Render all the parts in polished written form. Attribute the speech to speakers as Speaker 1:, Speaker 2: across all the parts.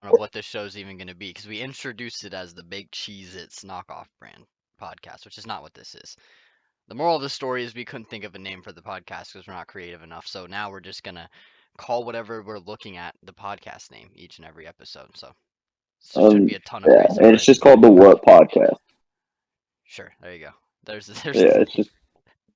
Speaker 1: of what this show's even going to be because we introduced it as the Big Cheez-Its knockoff brand podcast, which is not what this is. The moral of the story is we couldn't think of a name for the podcast because we're not creative enough. So now we're just gonna call whatever we're looking at the podcast name each and every episode. So it shouldn't be a ton of
Speaker 2: Yeah,
Speaker 1: great
Speaker 2: and it's just
Speaker 1: surprises
Speaker 2: called
Speaker 1: there.
Speaker 2: the What Podcast.
Speaker 1: Sure, there you go. There's
Speaker 2: Yeah,
Speaker 1: the
Speaker 2: it's
Speaker 1: name.
Speaker 2: just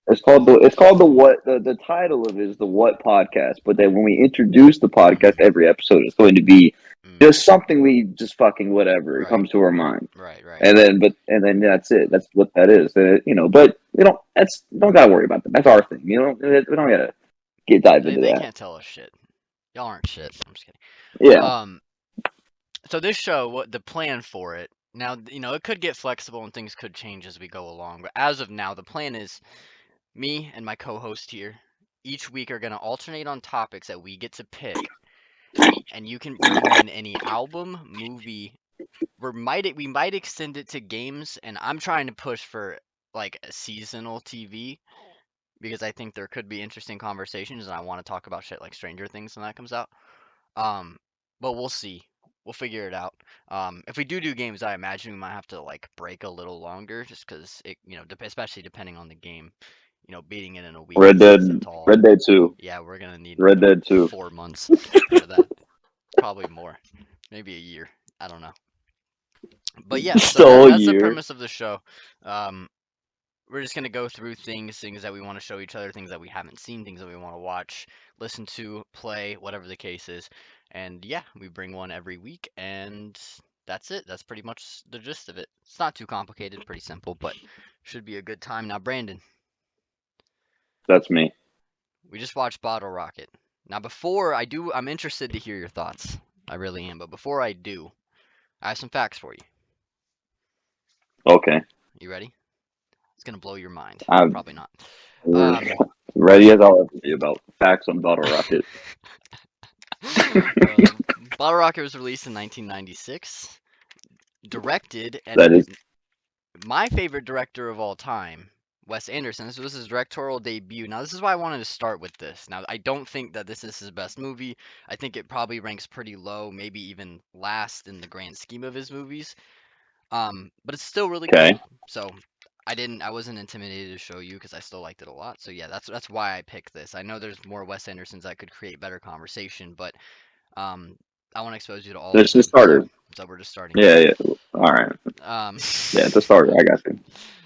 Speaker 2: it's called the what the title of it is the What Podcast. But then when we introduce the podcast,
Speaker 1: Mm,
Speaker 2: every episode is going to be
Speaker 1: mm,
Speaker 2: just something we just fucking whatever it
Speaker 1: right,
Speaker 2: comes to our mind.
Speaker 1: right.
Speaker 2: And then that's it. That's what that is. But we don't. That's don't gotta worry about that. That's our thing. We don't gotta get dive into
Speaker 1: They
Speaker 2: that.
Speaker 1: can't tell us shit. Y'all aren't shit. I'm just kidding.
Speaker 2: Yeah.
Speaker 1: Um, so this show, what the plan for it? Now, it could get flexible and things could change as we go along. But as of now, the plan is me and my co-host here each week are going to alternate on topics that we get to pick, and you can bring in any album, movie. We might extend it to games, and I'm trying to push for like a seasonal TV because I think there could be interesting conversations, and I want to talk about shit like Stranger Things when that comes out. Um, but we'll see. We'll figure it out. If we do games, I imagine we might have to like break a little longer, just because especially depending on the game. Beating it in a week
Speaker 2: Red
Speaker 1: is a
Speaker 2: Dead.
Speaker 1: tall.
Speaker 2: Red Dead Two.
Speaker 1: Yeah, we're gonna need
Speaker 2: Red Dead Two.
Speaker 1: 4 months for that. Probably more. Maybe a year. I don't know. But yeah, so
Speaker 2: So a
Speaker 1: that's the
Speaker 2: year.
Speaker 1: premise of the show. Um, we're just gonna go through things that we want to show each other, things that we haven't seen, things that we want to watch, listen to, play, whatever the case is. And yeah, we bring one every week, and that's it. That's pretty much the gist of it. It's not too complicated, pretty simple, but should be a good time. Now, Brandon,
Speaker 2: That's me.
Speaker 1: we just watched Bottle Rocket. Now, before I do, I'm interested to hear your thoughts. I really am. But before I do, I have some facts for you.
Speaker 2: Okay.
Speaker 1: You ready? It's gonna blow your mind.
Speaker 2: I'm
Speaker 1: Probably not. Um,
Speaker 2: ready as I'll ever be about facts on Bottle Rocket.
Speaker 1: Bottle Rocket was released in 1996, directed and
Speaker 2: That is
Speaker 1: my favorite director of all time, Wes Anderson. This was his directorial debut. Now, this is why I wanted to start with this. Now, I don't think that this is his best movie. I think it probably ranks pretty low, maybe even last in the grand scheme of his movies. But it's still really good.
Speaker 2: okay.
Speaker 1: So I wasn't intimidated to show you because I still liked it a lot. So yeah, that's why I picked this. I know there's more Wes Andersons that could create better conversation, but um, I want to expose you to all of
Speaker 2: This just
Speaker 1: them.
Speaker 2: started.
Speaker 1: So we're just starting.
Speaker 2: Yeah, yeah. All right.
Speaker 1: Um,
Speaker 2: Yeah, it's a starter. I got you.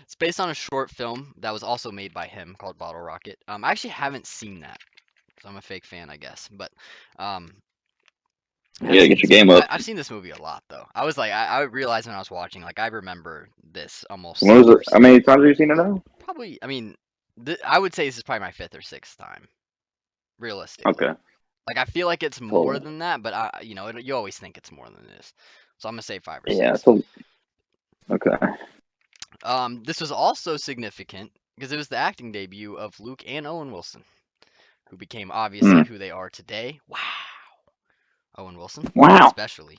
Speaker 1: it's based on a short film that was also made by him called Bottle Rocket. I actually haven't seen that, so I'm a fake fan, I guess. But um, I've
Speaker 2: Yeah,
Speaker 1: seen
Speaker 2: get your
Speaker 1: this
Speaker 2: game
Speaker 1: movie.
Speaker 2: up.
Speaker 1: I've seen this movie a lot though. I was like, I realized when I was watching, like I remember this almost
Speaker 2: When was it? How many
Speaker 1: firsthand.
Speaker 2: times have you seen it now?
Speaker 1: Probably, I mean, I would say this is probably my fifth or sixth time, realistically.
Speaker 2: Okay.
Speaker 1: Like I feel like it's more
Speaker 2: Cool.
Speaker 1: than that, but you always think it's more than this. So I'm gonna say five or
Speaker 2: Yeah.
Speaker 1: six.
Speaker 2: So okay.
Speaker 1: This was also significant because it was the acting debut of Luke and Owen Wilson, who became obviously
Speaker 2: Mm.
Speaker 1: who they are today. Wow, Owen Wilson,
Speaker 2: Wow.
Speaker 1: especially.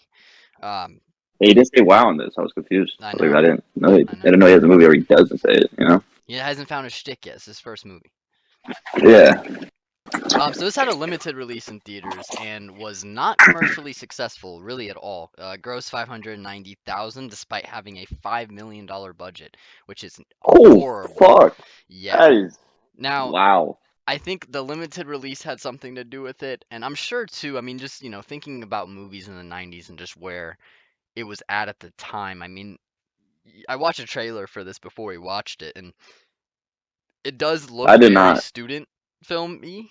Speaker 1: Um,
Speaker 2: He didn't say wow in this. I was confused.
Speaker 1: I
Speaker 2: I was like,
Speaker 1: know,
Speaker 2: I didn't know. I
Speaker 1: I know.
Speaker 2: didn't know he has a movie where he doesn't say it. You know?
Speaker 1: He hasn't found his shtick yet. It's his first movie.
Speaker 2: Yeah.
Speaker 1: So this had a limited release in theaters and was not commercially successful really at all. Gross 590,000 despite having a $5 million budget, which is
Speaker 2: Oh
Speaker 1: horrible.
Speaker 2: fuck.
Speaker 1: Yeah.
Speaker 2: That is
Speaker 1: Now,
Speaker 2: wow.
Speaker 1: I think the limited release had something to do with it, and I'm sure too. I mean, just thinking about movies in the '90s and just where it was at the time. I mean, I watched a trailer for this before we watched it, and it does look
Speaker 2: I did
Speaker 1: very
Speaker 2: not.
Speaker 1: student film-y.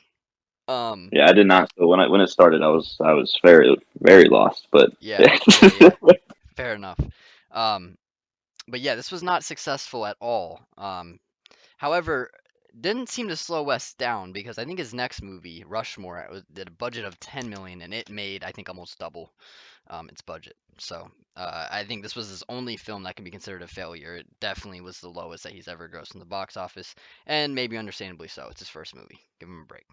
Speaker 1: Um,
Speaker 2: Yeah, I did not. So when it started, I was very lost. But
Speaker 1: yeah, yeah. Fair enough. Um, but yeah, this was not successful at all. However, didn't seem to slow Wes down because I think his next movie, Rushmore, did a budget of 10 million and it made I think almost double its budget. So I think this was his only film that can be considered a failure. It definitely was the lowest that he's ever grossed in the box office, and maybe understandably so. It's his first movie. Give him a break.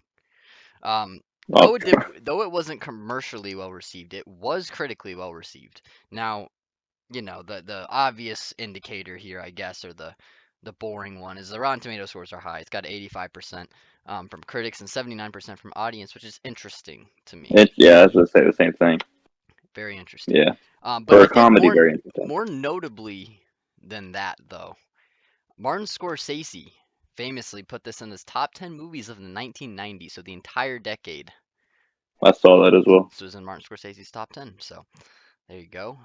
Speaker 1: Though
Speaker 2: okay.
Speaker 1: though it wasn't commercially well received, it was critically well received. Now, the obvious indicator here, I guess, or the boring one is the Rotten Tomato scores are high. It's got 85% from critics and 79% from audience, which is interesting to me.
Speaker 2: Yeah, I was gonna say the same thing.
Speaker 1: Very interesting.
Speaker 2: Yeah,
Speaker 1: But
Speaker 2: for
Speaker 1: I
Speaker 2: a
Speaker 1: think
Speaker 2: comedy, very interesting.
Speaker 1: more notably than that, though, Martin Scorsese famously put this in his top 10 movies of the 1990s, so the entire decade.
Speaker 2: I saw that as well.
Speaker 1: This was in Martin Scorsese's top 10. So there you go.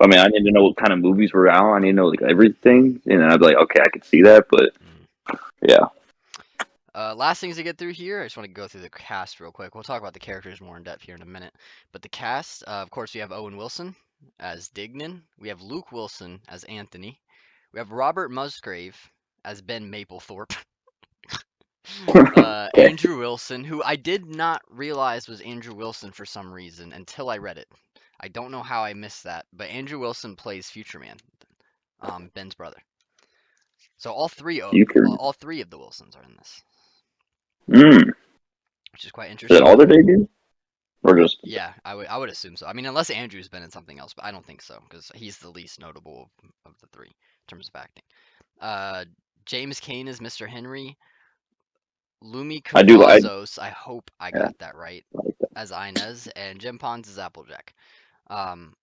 Speaker 2: I mean, I need to know what kind of movies were out. I need to know like everything, and I'd be like, okay, I could see that, but
Speaker 1: Mm.
Speaker 2: yeah,
Speaker 1: Last things to get through here, I just want to go through the cast real quick. We'll talk about the characters more in depth here in a minute. But the cast, of course, we have Owen Wilson as Dignan. We have Luke Wilson as Anthony. We have Robert Musgrave as Ben Mapplethorpe.
Speaker 2: okay,
Speaker 1: Andrew Wilson, who I did not realize was Andrew Wilson for some reason until I read it. I don't know how I missed that, but Andrew Wilson plays Future Man, Ben's brother. So
Speaker 2: future.
Speaker 1: all three of the Wilsons are in this,
Speaker 2: Mm.
Speaker 1: which is quite
Speaker 2: Is that
Speaker 1: interesting.
Speaker 2: all their debuts, or just
Speaker 1: Yeah, I would assume so. I mean, unless Andrew's been in something else, but I don't think so because he's the least notable of the three in terms of acting. Uh, James Cain is Mr. Henry. Lumi
Speaker 2: I do.
Speaker 1: Cavazos, I hope I
Speaker 2: Yeah,
Speaker 1: got that right,
Speaker 2: I like that.
Speaker 1: as Inez, and Jim Pons is Applejack. Um,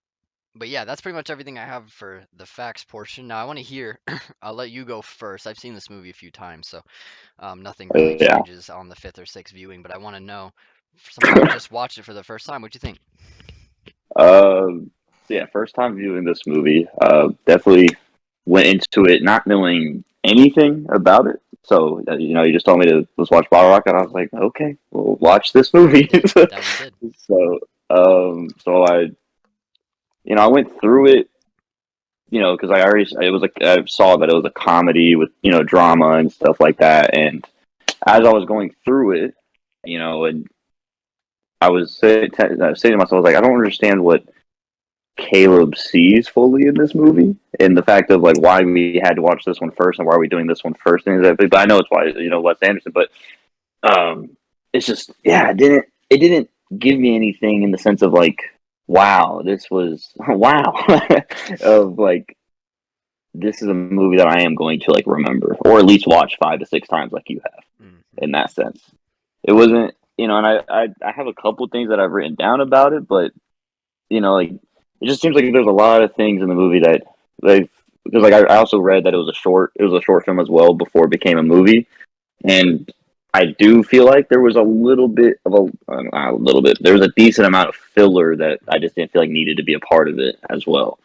Speaker 1: but yeah, that's pretty much everything I have for the facts portion. Now I want to hear. I'll let you go first. I've seen this movie a few times, so nothing really
Speaker 2: Yeah.
Speaker 1: changes on the fifth or sixth viewing. But I want to know, for somebody who just watched it for the first time, what do you think?
Speaker 2: So yeah, first time viewing this movie. Definitely went into it not knowing anything about it. So you just told me to let's watch Bottle Rocket. I was like, okay, we'll watch this
Speaker 1: That we
Speaker 2: movie.
Speaker 1: did. That we did.
Speaker 2: so so I went through it. Because I already it was like I saw that it was a comedy with drama and stuff like that. And as I was going through it, and I was saying to myself, I was like, I don't understand what Caleb sees fully in this movie, and the fact of like why we had to watch this one first and why are we doing this one first, and but I know it's why Wes Anderson, but it's just yeah, it didn't give me anything in the sense of like wow, this was wow of like this is a movie that I am going to like remember or at least watch 5 to 6 times like you have
Speaker 1: Hmm.
Speaker 2: in that sense. It wasn't and I have a couple things that I've written down about it, but like it just seems like there's a lot of things in the movie that like because like I also read that it was a short film as well before it became a movie, and I do feel like there was a little bit of not a little bit there was a decent amount of filler that I just didn't feel like needed to be a part of it as well,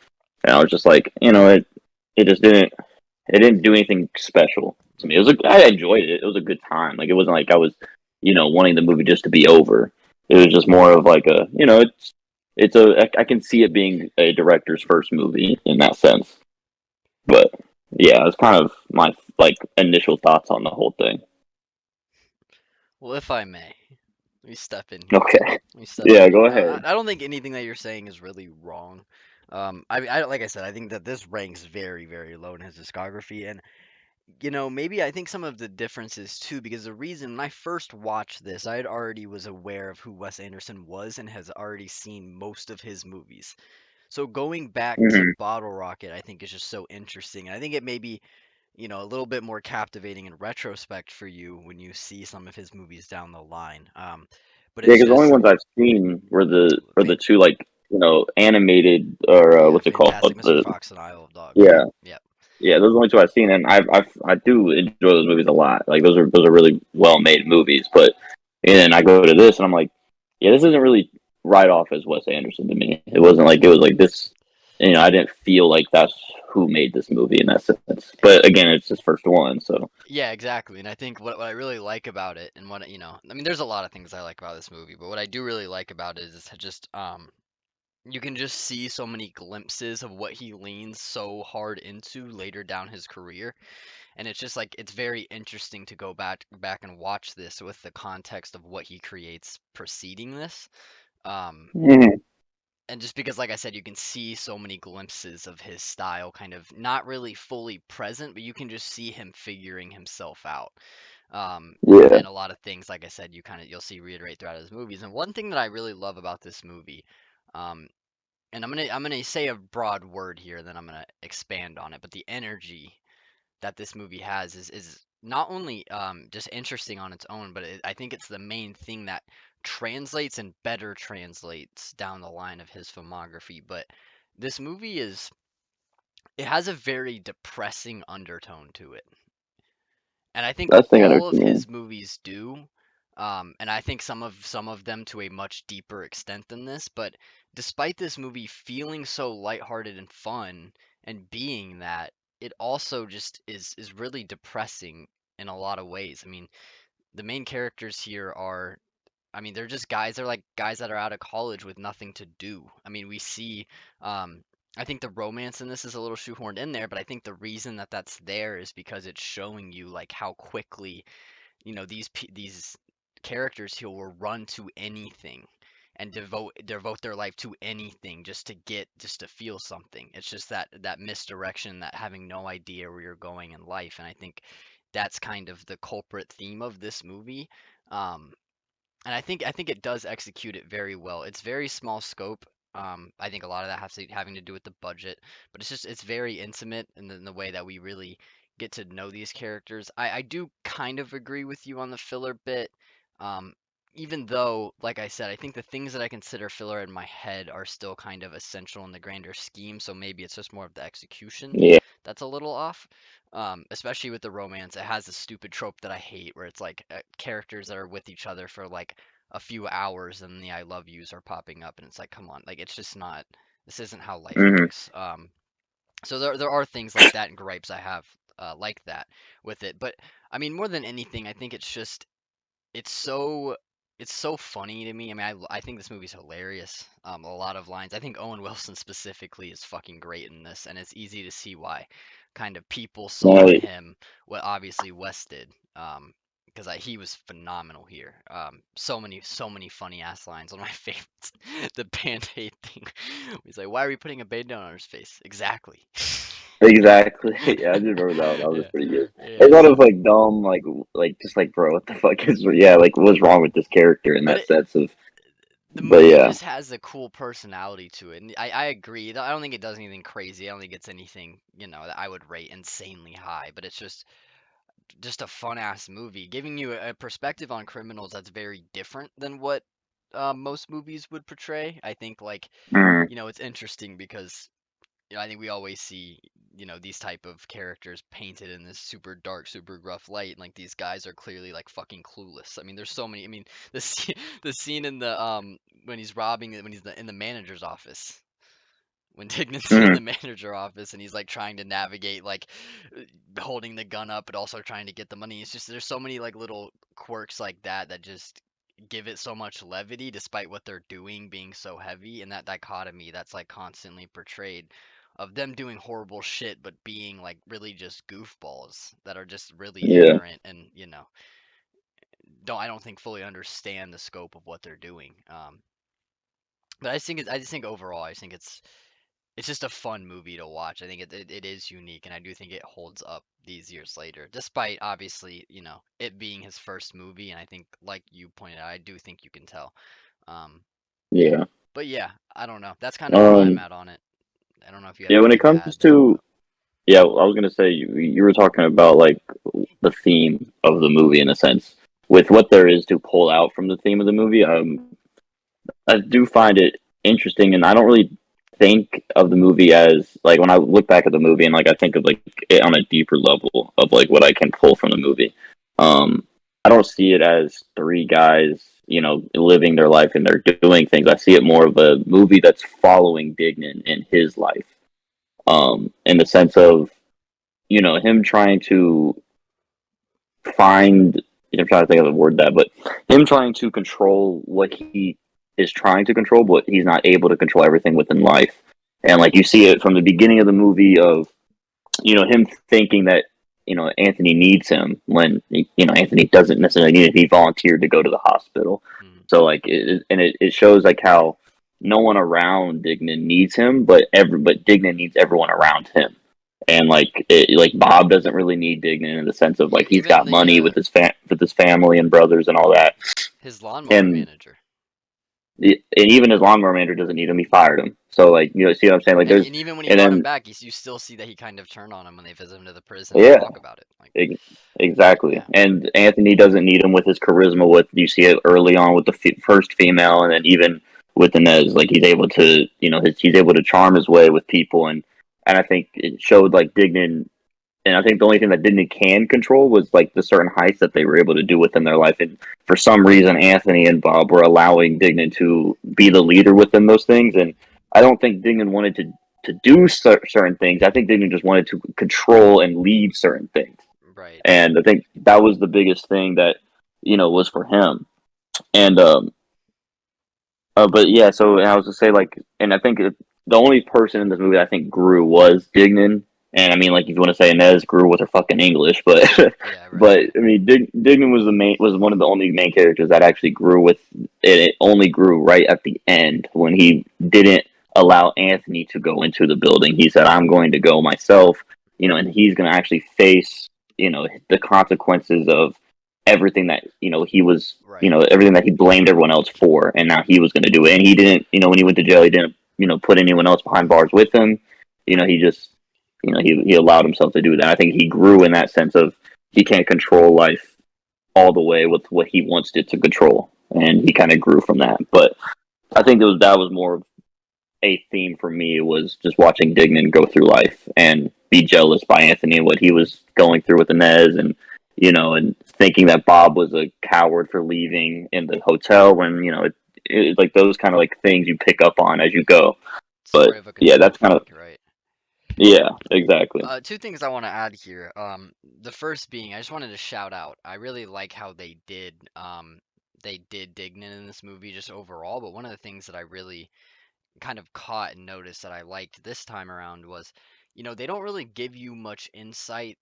Speaker 2: and I was just like it just didn't do anything special to me. I enjoyed it. It was a good time. Like it wasn't like I was wanting the movie just to be over. It was just more of like I can see it being a director's first movie in that sense. But yeah, it's kind of my like initial thoughts on the whole thing.
Speaker 1: Well, if I may, let me step in here.
Speaker 2: Okay.
Speaker 1: Let me step in
Speaker 2: Yeah,
Speaker 1: here.
Speaker 2: go
Speaker 1: Now,
Speaker 2: ahead.
Speaker 1: I don't think anything that you're saying is really wrong. Like I said, I think that this ranks very, very low in his discography, and maybe I think some of the differences too, because the reason when I first watched this, I had already was aware of who Wes Anderson was and has already seen most of his movies. So going back to
Speaker 2: Hmm.
Speaker 1: Bottle Rocket, I think is just so interesting. And I think it may be, a little bit more captivating in retrospect for you when you see some of his movies down the line. But
Speaker 2: Yeah,
Speaker 1: it's
Speaker 2: because the only
Speaker 1: just
Speaker 2: ones I've seen were the
Speaker 1: fan,
Speaker 2: two like animated or
Speaker 1: yeah,
Speaker 2: what's it called
Speaker 1: Fantastic Mr.
Speaker 2: the
Speaker 1: Fox and Isle of Dogs.
Speaker 2: yeah.
Speaker 1: Yeah.
Speaker 2: Yeah, those are the only two I've seen, and I do enjoy those movies a lot. Like those are really well made movies. But and I go to this, and I'm like, yeah, this isn't really right off as Wes Anderson to me. It wasn't like it was like this. I didn't feel like that's who made this movie in that sense. But again, it's his first one, so.
Speaker 1: Yeah, exactly. And I think what I really like about it and I mean there's a lot of things I like about this movie, but what I do really like about it is just you can just see so many glimpses of what he leans so hard into later down his career. And it's just like it's very interesting to go back and watch this with the context of what he creates preceding this. Um
Speaker 2: Mhm.
Speaker 1: and just because like I said, you can see so many glimpses of his style kind of not really fully present, but you can just see him figuring himself out. Um,
Speaker 2: Yeah.
Speaker 1: and a lot of things, like I said, you'll see reiterate throughout his movies. And one thing that I really love about this movie, um, and I'm gonna say a broad word here, then I'm gonna expand on it. But the energy that this movie has is not only just interesting on its own, but I think it's the main thing that translates and better translates down the line of his filmography. But this movie is it has a very depressing undertone to it. And I think
Speaker 2: That's the thing I know
Speaker 1: all
Speaker 2: what
Speaker 1: of
Speaker 2: you mean.
Speaker 1: his movies do, and I think some of them to a much deeper extent than this. But despite this movie feeling so lighthearted and fun, and being that, it also just is really depressing in a lot of ways. I mean, the main characters here are, I mean, they're just guys. They're like guys that are out of college with nothing to do. I mean, we see, I think the romance in this is a little shoehorned in there, but I think the reason that that's there is because it's showing you like how quickly, these characters here will run to anything and devote their life to anything just to feel something. It's just that misdirection, that having no idea where you're going in life, and I think that's kind of the culprit theme of this movie. Um, and I think it does execute it very well. It's very small scope. I think a lot of that having to do with the budget, but it's very intimate in the way that we really get to know these characters. I do kind of agree with you on the filler bit. Um, Even though, like I said, I think the things that I consider filler in my head are still kind of essential in the grander scheme. So maybe it's just more of the execution
Speaker 2: Yeah.
Speaker 1: that's a little off. Especially with the romance, it has a stupid trope that I hate, where it's like characters that are with each other for like a few hours, and the I love yous are popping up, and it's like, come on, like it's just not. This isn't how life
Speaker 2: Hmm.
Speaker 1: works. So there are things like that and gripes I have like that with it, but I mean, more than anything, I think it's so it's so funny to me. I mean, I think this movie's hilarious. A lot of lines. I think Owen Wilson specifically is fucking great in this, and it's easy to see why kind of people saw in
Speaker 2: Right.
Speaker 1: him what obviously Wes did. Because he was phenomenal here. So many funny ass lines. One of my favorites, the band-aid thing. He's like, "Why are we putting a band-aid on his face?" Exactly.
Speaker 2: Exactly. Yeah, I do remember that one. That was
Speaker 1: Yeah,
Speaker 2: pretty good.
Speaker 1: yeah.
Speaker 2: It's a lot
Speaker 1: So,
Speaker 2: of like dumb, like just like bro, what the fuck is yeah, like what's wrong with this character in
Speaker 1: but
Speaker 2: that sense of
Speaker 1: the
Speaker 2: but
Speaker 1: movie
Speaker 2: yeah.
Speaker 1: just has a cool personality to it. And I agree. I don't think it does anything crazy. I don't think it's anything, that I would rate insanely high, but it's just a fun ass movie, giving you a perspective on criminals that's very different than what most movies would portray. I think like,
Speaker 2: Mm,
Speaker 1: it's interesting because I think we always see, these type of characters painted in this super dark, super gruff light, and like these guys are clearly like fucking clueless. I mean, there's so many. I mean, the scene in the when he's robbing when he's in the manager's office. When Dignan's in the
Speaker 2: mm,
Speaker 1: manager office and he's like trying to navigate like holding the gun up but also trying to get the money. It's just there's so many like little quirks like that just give it so much levity despite what they're doing being so heavy, and that dichotomy that's like constantly portrayed of them doing horrible shit but being like really just goofballs that are just really
Speaker 2: yeah.
Speaker 1: ignorant and I don't think fully understand the scope of what they're doing. But I just think overall I think it's just a fun movie to watch. I think it is unique, and I do think it holds up these years later, despite obviously, it being his first movie. And I think, like you pointed out, I do think you can tell. Um,
Speaker 2: Yeah.
Speaker 1: but yeah, I don't know. That's kind of where I'm
Speaker 2: Um
Speaker 1: at on it. I don't know if you have
Speaker 2: yeah, when it
Speaker 1: anything to
Speaker 2: comes
Speaker 1: add though,
Speaker 2: to
Speaker 1: but
Speaker 2: yeah, I was gonna say you were talking about like the theme of the movie in a sense. With what there is to pull out from the theme of the movie, I do find it interesting, and I don't really think of the movie as like when I look back at the movie and like I think of like it on a deeper level of like what I can pull from the movie. Um, I don't see it as three guys, living their life and they're doing things. I see it more of a movie that's following Dignan in his life, in the sense of him trying to find. I'm trying to think of the word that, but him trying to control what he is trying to control, but he's not able to control everything within life. And like you see it from the beginning of the movie of him thinking that Anthony needs him when Anthony doesn't necessarily need it. He volunteered to go to the hospital,
Speaker 1: mm,
Speaker 2: so like it shows like how no one around Dignan needs him, but Dignan needs everyone around him. And like Bob doesn't really need Dignan in the sense of like he's
Speaker 1: even
Speaker 2: got
Speaker 1: the
Speaker 2: money with his family and brothers and all that.
Speaker 1: his lawnmower
Speaker 2: And
Speaker 1: manager.
Speaker 2: and even his lawnmower manager doesn't need him. He fired him. So like, see what I'm saying? Like
Speaker 1: And
Speaker 2: there's,
Speaker 1: and even when he
Speaker 2: and
Speaker 1: brought him
Speaker 2: then
Speaker 1: back, you still see that he kind of turned on him when they visit him to the prison and
Speaker 2: yeah,
Speaker 1: talk about it. Like,
Speaker 2: e- exactly.
Speaker 1: yeah,
Speaker 2: And Anthony doesn't need him with his charisma. With you see it early on with the first female, and then even with Inez, like he's able to, he's able to charm his way with people, and I think it showed like Dignan. And I think the only thing that Disney can control was like the certain heights that they were able to do within their life. And for some reason, Anthony and Bob were allowing Dignan to be the leader within those things. And I don't think Dignan wanted to do certain things. I think Dignan just wanted to control and lead certain things.
Speaker 1: right.
Speaker 2: And I think that was the biggest thing that was for him. And but yeah, so I was to say like, and I think the only person in this movie that I think grew was Dignan. And I mean, like, if you want to say Inez grew with her fucking English, but
Speaker 1: Yeah, right.
Speaker 2: but I mean, Dignan was one of the only main characters that actually grew with it. It only grew right at the end when he didn't allow Anthony to go into the building. He said, "I'm going to go myself," and he's going to actually face the consequences of everything that he was
Speaker 1: Right.
Speaker 2: everything that he blamed everyone else for, and now he was going to do it. And he didn't, when he went to jail, he didn't put anyone else behind bars with him. He just he allowed himself to do that. I think he grew in that sense of he can't control life all the way with what he wants it to control, and he kind of grew from that. But I think that was more of a theme for me, was just watching Dignan go through life and be jealous by Anthony and what he was going through with Inez, and and thinking that Bob was a coward for leaving in the hotel when like those kind of like things you pick up on as you go. But
Speaker 1: Story of a
Speaker 2: yeah,
Speaker 1: control
Speaker 2: that's kind of
Speaker 1: freak, right?
Speaker 2: yeah, exactly.
Speaker 1: Two things I want to add here. The first being, I just wanted to shout out. I really like how they did Dignan in this movie just overall. But one of the things that I really kind of caught and noticed that I liked this time around was, they don't really give you much insight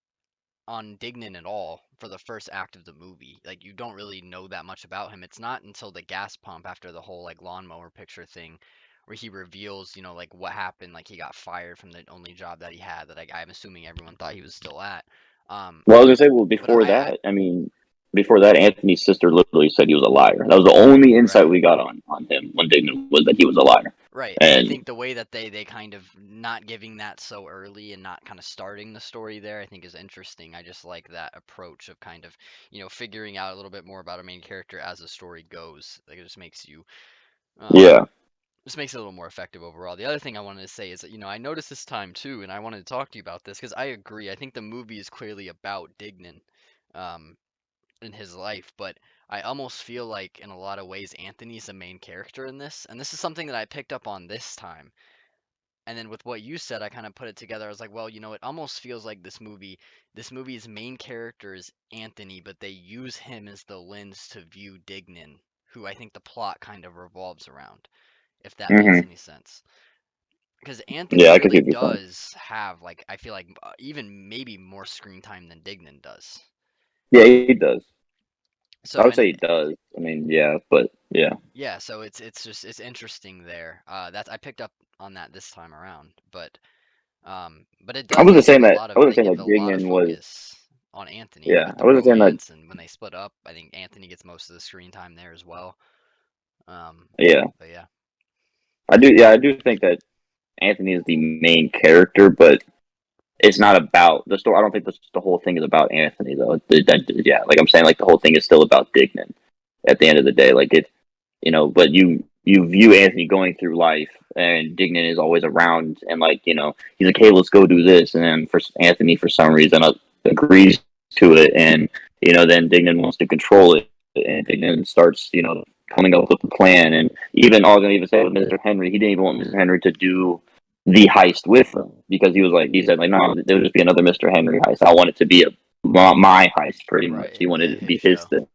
Speaker 1: on Dignan at all for the first act of the movie. Like you don't really know that much about him. It's not until the gas pump after the whole like lawnmower picture thing where he reveals, like what happened, like he got fired from the only job that he had that I'm assuming everyone thought he was still at. Um,
Speaker 2: Well, I was gonna say, well,
Speaker 1: but
Speaker 2: before that, I mean, before that, Anthony's sister literally said he was a liar. That was the only insight
Speaker 1: right.
Speaker 2: we got on him when Dignan, was that he was a liar.
Speaker 1: Right, and I
Speaker 2: And
Speaker 1: think the way that they kind of not giving that so early and not kind of starting the story there, I think is interesting. I just like that approach of kind of, figuring out a little bit more about a main character as the story goes. Like it um,
Speaker 2: yeah,
Speaker 1: just makes it a little more effective overall. The other thing I wanted to say is that, I noticed this time too, and I wanted to talk to you about this because I agree. I think the movie is clearly about Dignan, um, in his life, but I almost feel like in a lot of ways Anthony's the main character in this, and this is something that I picked up on this time. And then with what you said, I kind of put it together. I was like, well, it almost feels like this movie's main character is Anthony, but they use him as the lens to view Dignan, who I think the plot kind of revolves around, if that makes
Speaker 2: hmm
Speaker 1: any sense. Because
Speaker 2: yeah,
Speaker 1: Anthony
Speaker 2: I can see
Speaker 1: really
Speaker 2: what you're saying.
Speaker 1: does have, like, I feel like even maybe more screen time than Dignan does.
Speaker 2: Yeah, he does. I
Speaker 1: So,
Speaker 2: would say
Speaker 1: and
Speaker 2: he does. I mean, yeah, but yeah,
Speaker 1: yeah, so it's just it's interesting there. That's I picked up on that this time around, but it
Speaker 2: I
Speaker 1: does.
Speaker 2: wasn't saying that. I
Speaker 1: They
Speaker 2: wasn't saying
Speaker 1: give
Speaker 2: that
Speaker 1: a lot of
Speaker 2: Dignan was.
Speaker 1: focus on Anthony
Speaker 2: Yeah,
Speaker 1: with
Speaker 2: I
Speaker 1: the
Speaker 2: wasn't saying that.
Speaker 1: romance, and when they split up, I think Anthony gets most of the screen time there as well. Um,
Speaker 2: Yeah,
Speaker 1: but yeah,
Speaker 2: I do. Yeah, I do think that Anthony is the main character, but it's not about the story. I don't think the whole thing is about Anthony though. Yeah, like I'm saying, like the whole thing is still about Dignan at the end of the day. Like it, but you view Anthony going through life, and Dignan is always around, and like he's like, hey, let's go do this, and then for Anthony, for some reason, agrees to it, and then Dignan wants to control it, and Dignan starts coming up with a plan, and even I was gonna even say with Mr. Henry, he didn't even want Mr. Henry to do the heist with him because he said like, no, there would just be another Mr. Henry heist. I want it to be my heist, pretty much. He
Speaker 1: right.
Speaker 2: wanted it to
Speaker 1: His
Speaker 2: be his
Speaker 1: show
Speaker 2: thing.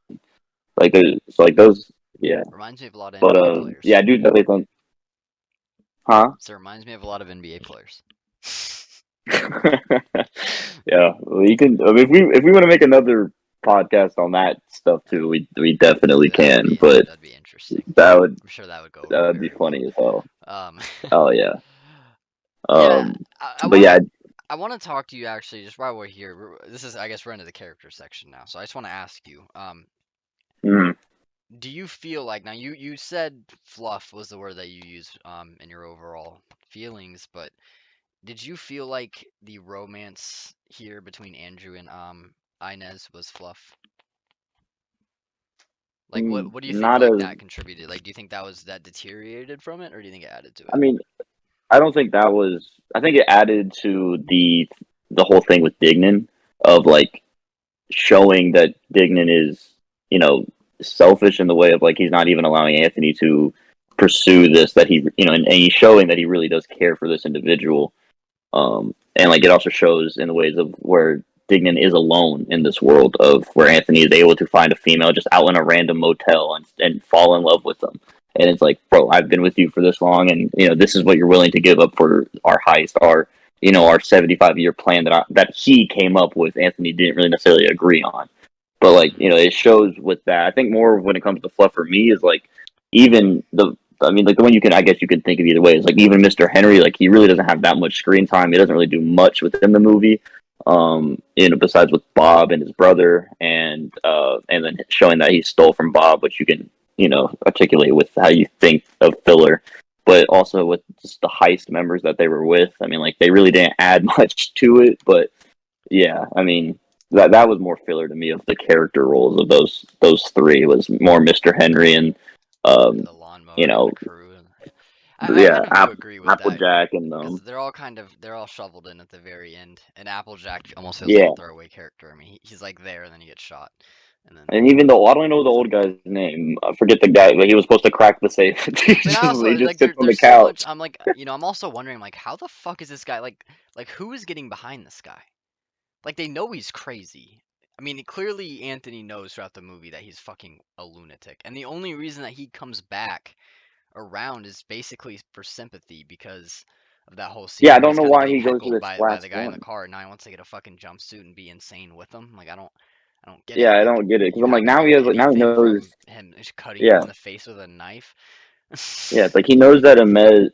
Speaker 2: Like there's so like those, yeah.
Speaker 1: reminds me of a lot of
Speaker 2: But
Speaker 1: NBA
Speaker 2: yeah, I
Speaker 1: players.
Speaker 2: do definitely think, huh?
Speaker 1: So it reminds me of a lot of NBA players.
Speaker 2: Yeah, well, you can. I mean, if we want to make another podcast on that stuff too, we definitely can. But
Speaker 1: That'd be interesting.
Speaker 2: that would
Speaker 1: I'm sure that would go
Speaker 2: that
Speaker 1: over
Speaker 2: would be
Speaker 1: very well.
Speaker 2: funny as hell.
Speaker 1: Um,
Speaker 2: Oh yeah.
Speaker 1: yeah,
Speaker 2: Um,
Speaker 1: I
Speaker 2: but
Speaker 1: want
Speaker 2: yeah.
Speaker 1: to I want to talk to you actually just while we're here. This is I guess we're into the character section now, so I just want to ask you.
Speaker 2: Mm.
Speaker 1: do you feel like now you said fluff was the word that you used in your overall feelings, but did you feel like the romance here between Andrew and Inez was fluff? Like what do you think
Speaker 2: Not
Speaker 1: like
Speaker 2: as.
Speaker 1: that contributed? Like do you think that was that deteriorated from it or do you think it added to
Speaker 2: I
Speaker 1: it?
Speaker 2: mean, I don't think that was. I think it added to the whole thing with Dignan of like showing that Dignan is, you know, selfish in the way of like he's not even allowing Anthony to pursue this that he, and he's showing that he really does care for this individual. And like it also shows in the ways of where Dignan is alone in this world of where Anthony is able to find a female just out in a random motel and fall in love with them. And it's like, bro, I've been with you for this long, and this is what you're willing to give up for our heist, our 75-year plan that he came up with. Anthony didn't really necessarily agree on, but like
Speaker 1: Hmm.
Speaker 2: it shows with that. I think more when it comes to fluff for me is like even the I mean, like the one I guess you could think of either way is like even Mr. Henry, like he really doesn't have that much screen time. He doesn't really do much within the movie, besides with Bob and his brother, and then showing that he stole from Bob, which you can articulate with how you think of filler, but also with just the heist members that they were with. I mean, like they really didn't add much to it, but yeah, I mean that was more filler to me of the character roles of those three. It was more Mr. Henry and
Speaker 1: And
Speaker 2: um,
Speaker 1: the
Speaker 2: you
Speaker 1: lawnmower and
Speaker 2: know,
Speaker 1: the crew and yeah. I
Speaker 2: yeah,
Speaker 1: kind of do agree with that
Speaker 2: Applejack and
Speaker 1: because they're all shoveled in at the very end, and Applejack almost feels like a
Speaker 2: yeah,
Speaker 1: throwaway character. I mean, he's like there and then he gets shot, and then
Speaker 2: and even though I don't know the old guy's name, I forget the guy, but he was supposed to crack the safe.
Speaker 1: but
Speaker 2: He
Speaker 1: also
Speaker 2: just
Speaker 1: like
Speaker 2: sits on the
Speaker 1: there's so much.
Speaker 2: couch.
Speaker 1: I'm like I'm also wondering like how the fuck is this guy like who is getting behind this guy? Like they know he's crazy. I mean, clearly Anthony knows throughout the movie that he's fucking a lunatic, and the only reason that he comes back around is basically for sympathy because of that whole
Speaker 2: Yeah,
Speaker 1: scene
Speaker 2: I
Speaker 1: where
Speaker 2: don't
Speaker 1: he's
Speaker 2: know
Speaker 1: kind of
Speaker 2: why
Speaker 1: getting
Speaker 2: he goes to
Speaker 1: heckled
Speaker 2: this
Speaker 1: by the
Speaker 2: last
Speaker 1: guy in the
Speaker 2: one.
Speaker 1: car, and now he wants to get a fucking jumpsuit and be insane with him. Like I don't get it.
Speaker 2: Yeah, I
Speaker 1: Like
Speaker 2: don't get it because
Speaker 1: you
Speaker 2: I'm like
Speaker 1: haven't
Speaker 2: now he
Speaker 1: learned
Speaker 2: has like now he
Speaker 1: anything
Speaker 2: knows.
Speaker 1: from him just cutting you
Speaker 2: Yeah,
Speaker 1: in the face with a knife.
Speaker 2: yeah, it's like he knows that Amez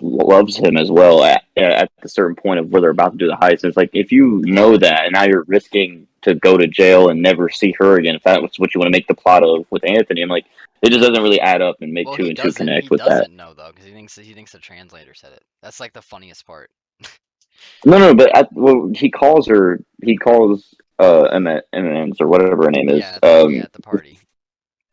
Speaker 2: loves him as well at the certain point of where they're about to do the heist. It's like if you know that and now you're risking to go to jail and never see her again, if that's what you want to make the plot of with Anthony, I'm like, it just doesn't really add up and make
Speaker 1: Well,
Speaker 2: two and two
Speaker 1: he
Speaker 2: connect with that.
Speaker 1: doesn't know though, because he thinks the translator said it. That's like the funniest part.
Speaker 2: No, no, but he calls her. He calls Emmons or whatever her name
Speaker 1: Yeah,
Speaker 2: is.
Speaker 1: at the party.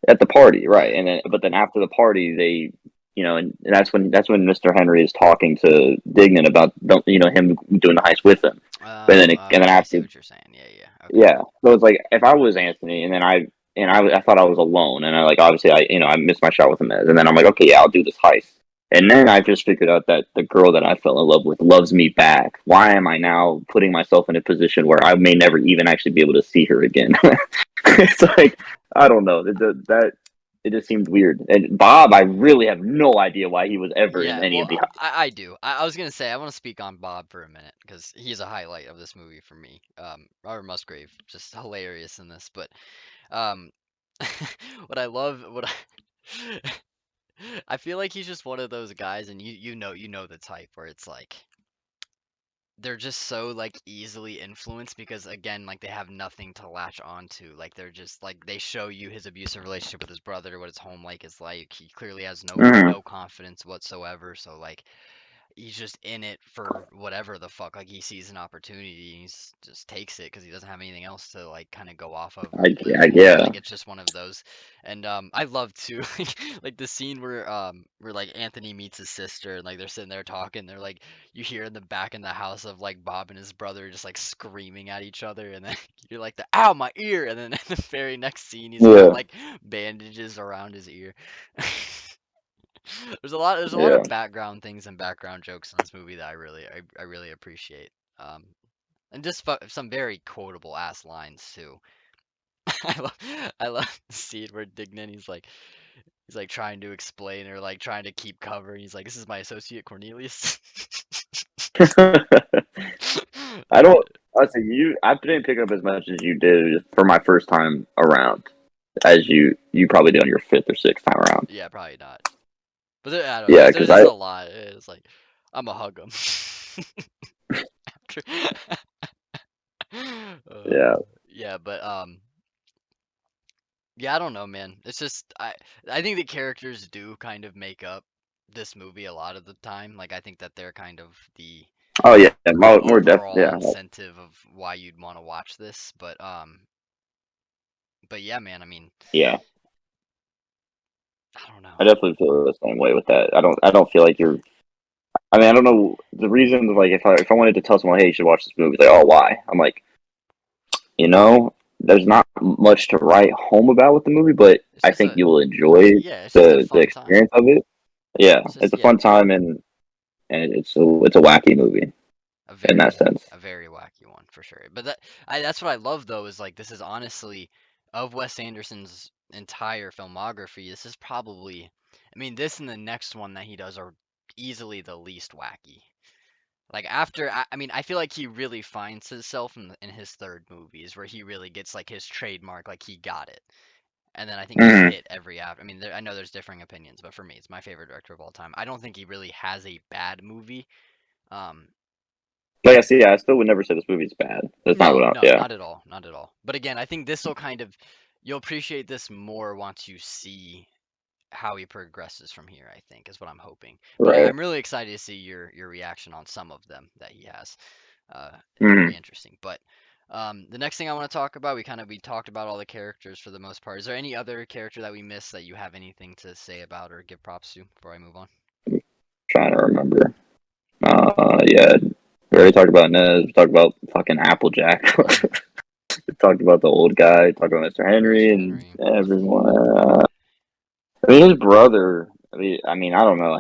Speaker 2: At the party, right?
Speaker 1: Yeah.
Speaker 2: And then, but then after the party, and that's when Mr. Henry is talking to Dignan about him doing the heist with him. But then and then
Speaker 1: I see
Speaker 2: after,
Speaker 1: what you're saying. Yeah, yeah. Okay.
Speaker 2: yeah. So it's like if I was Anthony, and then I thought I was alone, and I like obviously I missed my shot with him, and then I'm like, okay, yeah, I'll do this heist. And then I just figured out that the girl that I fell in love with loves me back. Why am I now putting myself in a position where I may never even actually be able to see her again? It's like I don't know that it just seemed weird. And Bob, I really have no idea why he was ever in
Speaker 1: Yeah,
Speaker 2: any
Speaker 1: well,
Speaker 2: of the.
Speaker 1: I do. I was gonna say I want to speak on Bob for a minute because he's a highlight of this movie for me. Robert Musgrave, just hilarious in this. But um, what I love, what I feel like he's just one of those guys, and you know the type where it's like they're just so like easily influenced because again like they have nothing to latch onto. Like they're just like they show you his abusive relationship with his brother, what his home life is like. He clearly has
Speaker 2: Mhm.
Speaker 1: no confidence whatsoever, so like he's just in it for whatever the fuck. Like he sees an opportunity, and he's just takes it because he doesn't have anything else to like kind of go off of or live for.
Speaker 2: Yeah,
Speaker 1: Like it's just one of those. And I love to like the scene where like Anthony meets his sister and like they're sitting there talking. They're like you hear in the back in the house of like Bob and his brother just like screaming at each other, and then you're like the ow my ear, and then in the very next scene he's got
Speaker 2: yeah,
Speaker 1: like bandages around his ear. There's a lot
Speaker 2: yeah.
Speaker 1: of background things and background jokes in this movie that I really appreciate. Um, and just some very quotable ass lines too. I love I love the scene where Dignan he's like trying to explain or like trying to keep cover. And he's like, "This is my associate Cornelius."
Speaker 2: I don't. I say I didn't pick up as much as you did for my first time around, as you probably did on your fifth or sixth time around.
Speaker 1: Yeah, probably not. But I don't know.
Speaker 2: Yeah,
Speaker 1: There's
Speaker 2: because
Speaker 1: just a lot. It's like I'm a hug him.
Speaker 2: yeah,
Speaker 1: Yeah, but Yeah, I don't know, man. It's just I think the characters do kind of make up this movie a lot of the time. Like I think that they're kind of
Speaker 2: Oh yeah,
Speaker 1: the
Speaker 2: more def.
Speaker 1: overall
Speaker 2: Yeah,
Speaker 1: incentive of why you'd want to watch this. But yeah, man. I mean,
Speaker 2: yeah.
Speaker 1: I don't know.
Speaker 2: I definitely feel the same way with that. I don't feel like you're. I mean, I don't know the reason. Like, if I wanted to tell someone, hey, you should watch this movie, like, oh, why? I'm like, there's not much to write home about with the movie, but
Speaker 1: It's
Speaker 2: I
Speaker 1: just
Speaker 2: think
Speaker 1: a
Speaker 2: you will enjoy
Speaker 1: yeah. It's just a
Speaker 2: the
Speaker 1: fun time.
Speaker 2: experience of it. Yeah,
Speaker 1: It's just
Speaker 2: it's a
Speaker 1: yeah,
Speaker 2: fun time, and it's a wacky movie in that sense.
Speaker 1: a very wacky one for sure. But that's what I love though is like this is honestly of Wes Anderson's entire filmography. This is probably, I mean, this and the next one that he does are easily the least wacky. Like after, I mean, I feel like he really finds himself in his third movies where he really gets like his trademark, like he got it. And then I think he
Speaker 2: Mm-hmm.
Speaker 1: hit every after. I mean, I know there's differing opinions, but for me, it's my favorite director of all time. I don't think he really has a bad movie. Um,
Speaker 2: Like I see, yeah, I still would never say this movie's bad. That's not
Speaker 1: no,
Speaker 2: what.
Speaker 1: no,
Speaker 2: Yeah,
Speaker 1: not at all, not at all. But again, I think this will kind of you'll appreciate this more once you see how he progresses from here, I think, is what I'm hoping. But
Speaker 2: right.
Speaker 1: I'm really excited to see your reaction on some of them that he has. Very
Speaker 2: Mm-hmm.
Speaker 1: interesting. But the next thing I want to talk about, we talked about all the characters for the most part. Is there any other character that we missed that you have anything to say about or give props to before I move on?
Speaker 2: Trying to remember. Yeah, we already talked about Nez. We talked about fucking Applejack.
Speaker 1: Hmm.
Speaker 2: We talked about the old guy. We talked about Mr. Henry
Speaker 1: Mr.
Speaker 2: and
Speaker 1: Henry.
Speaker 2: everyone. I mean, his brother. I mean, I don't know.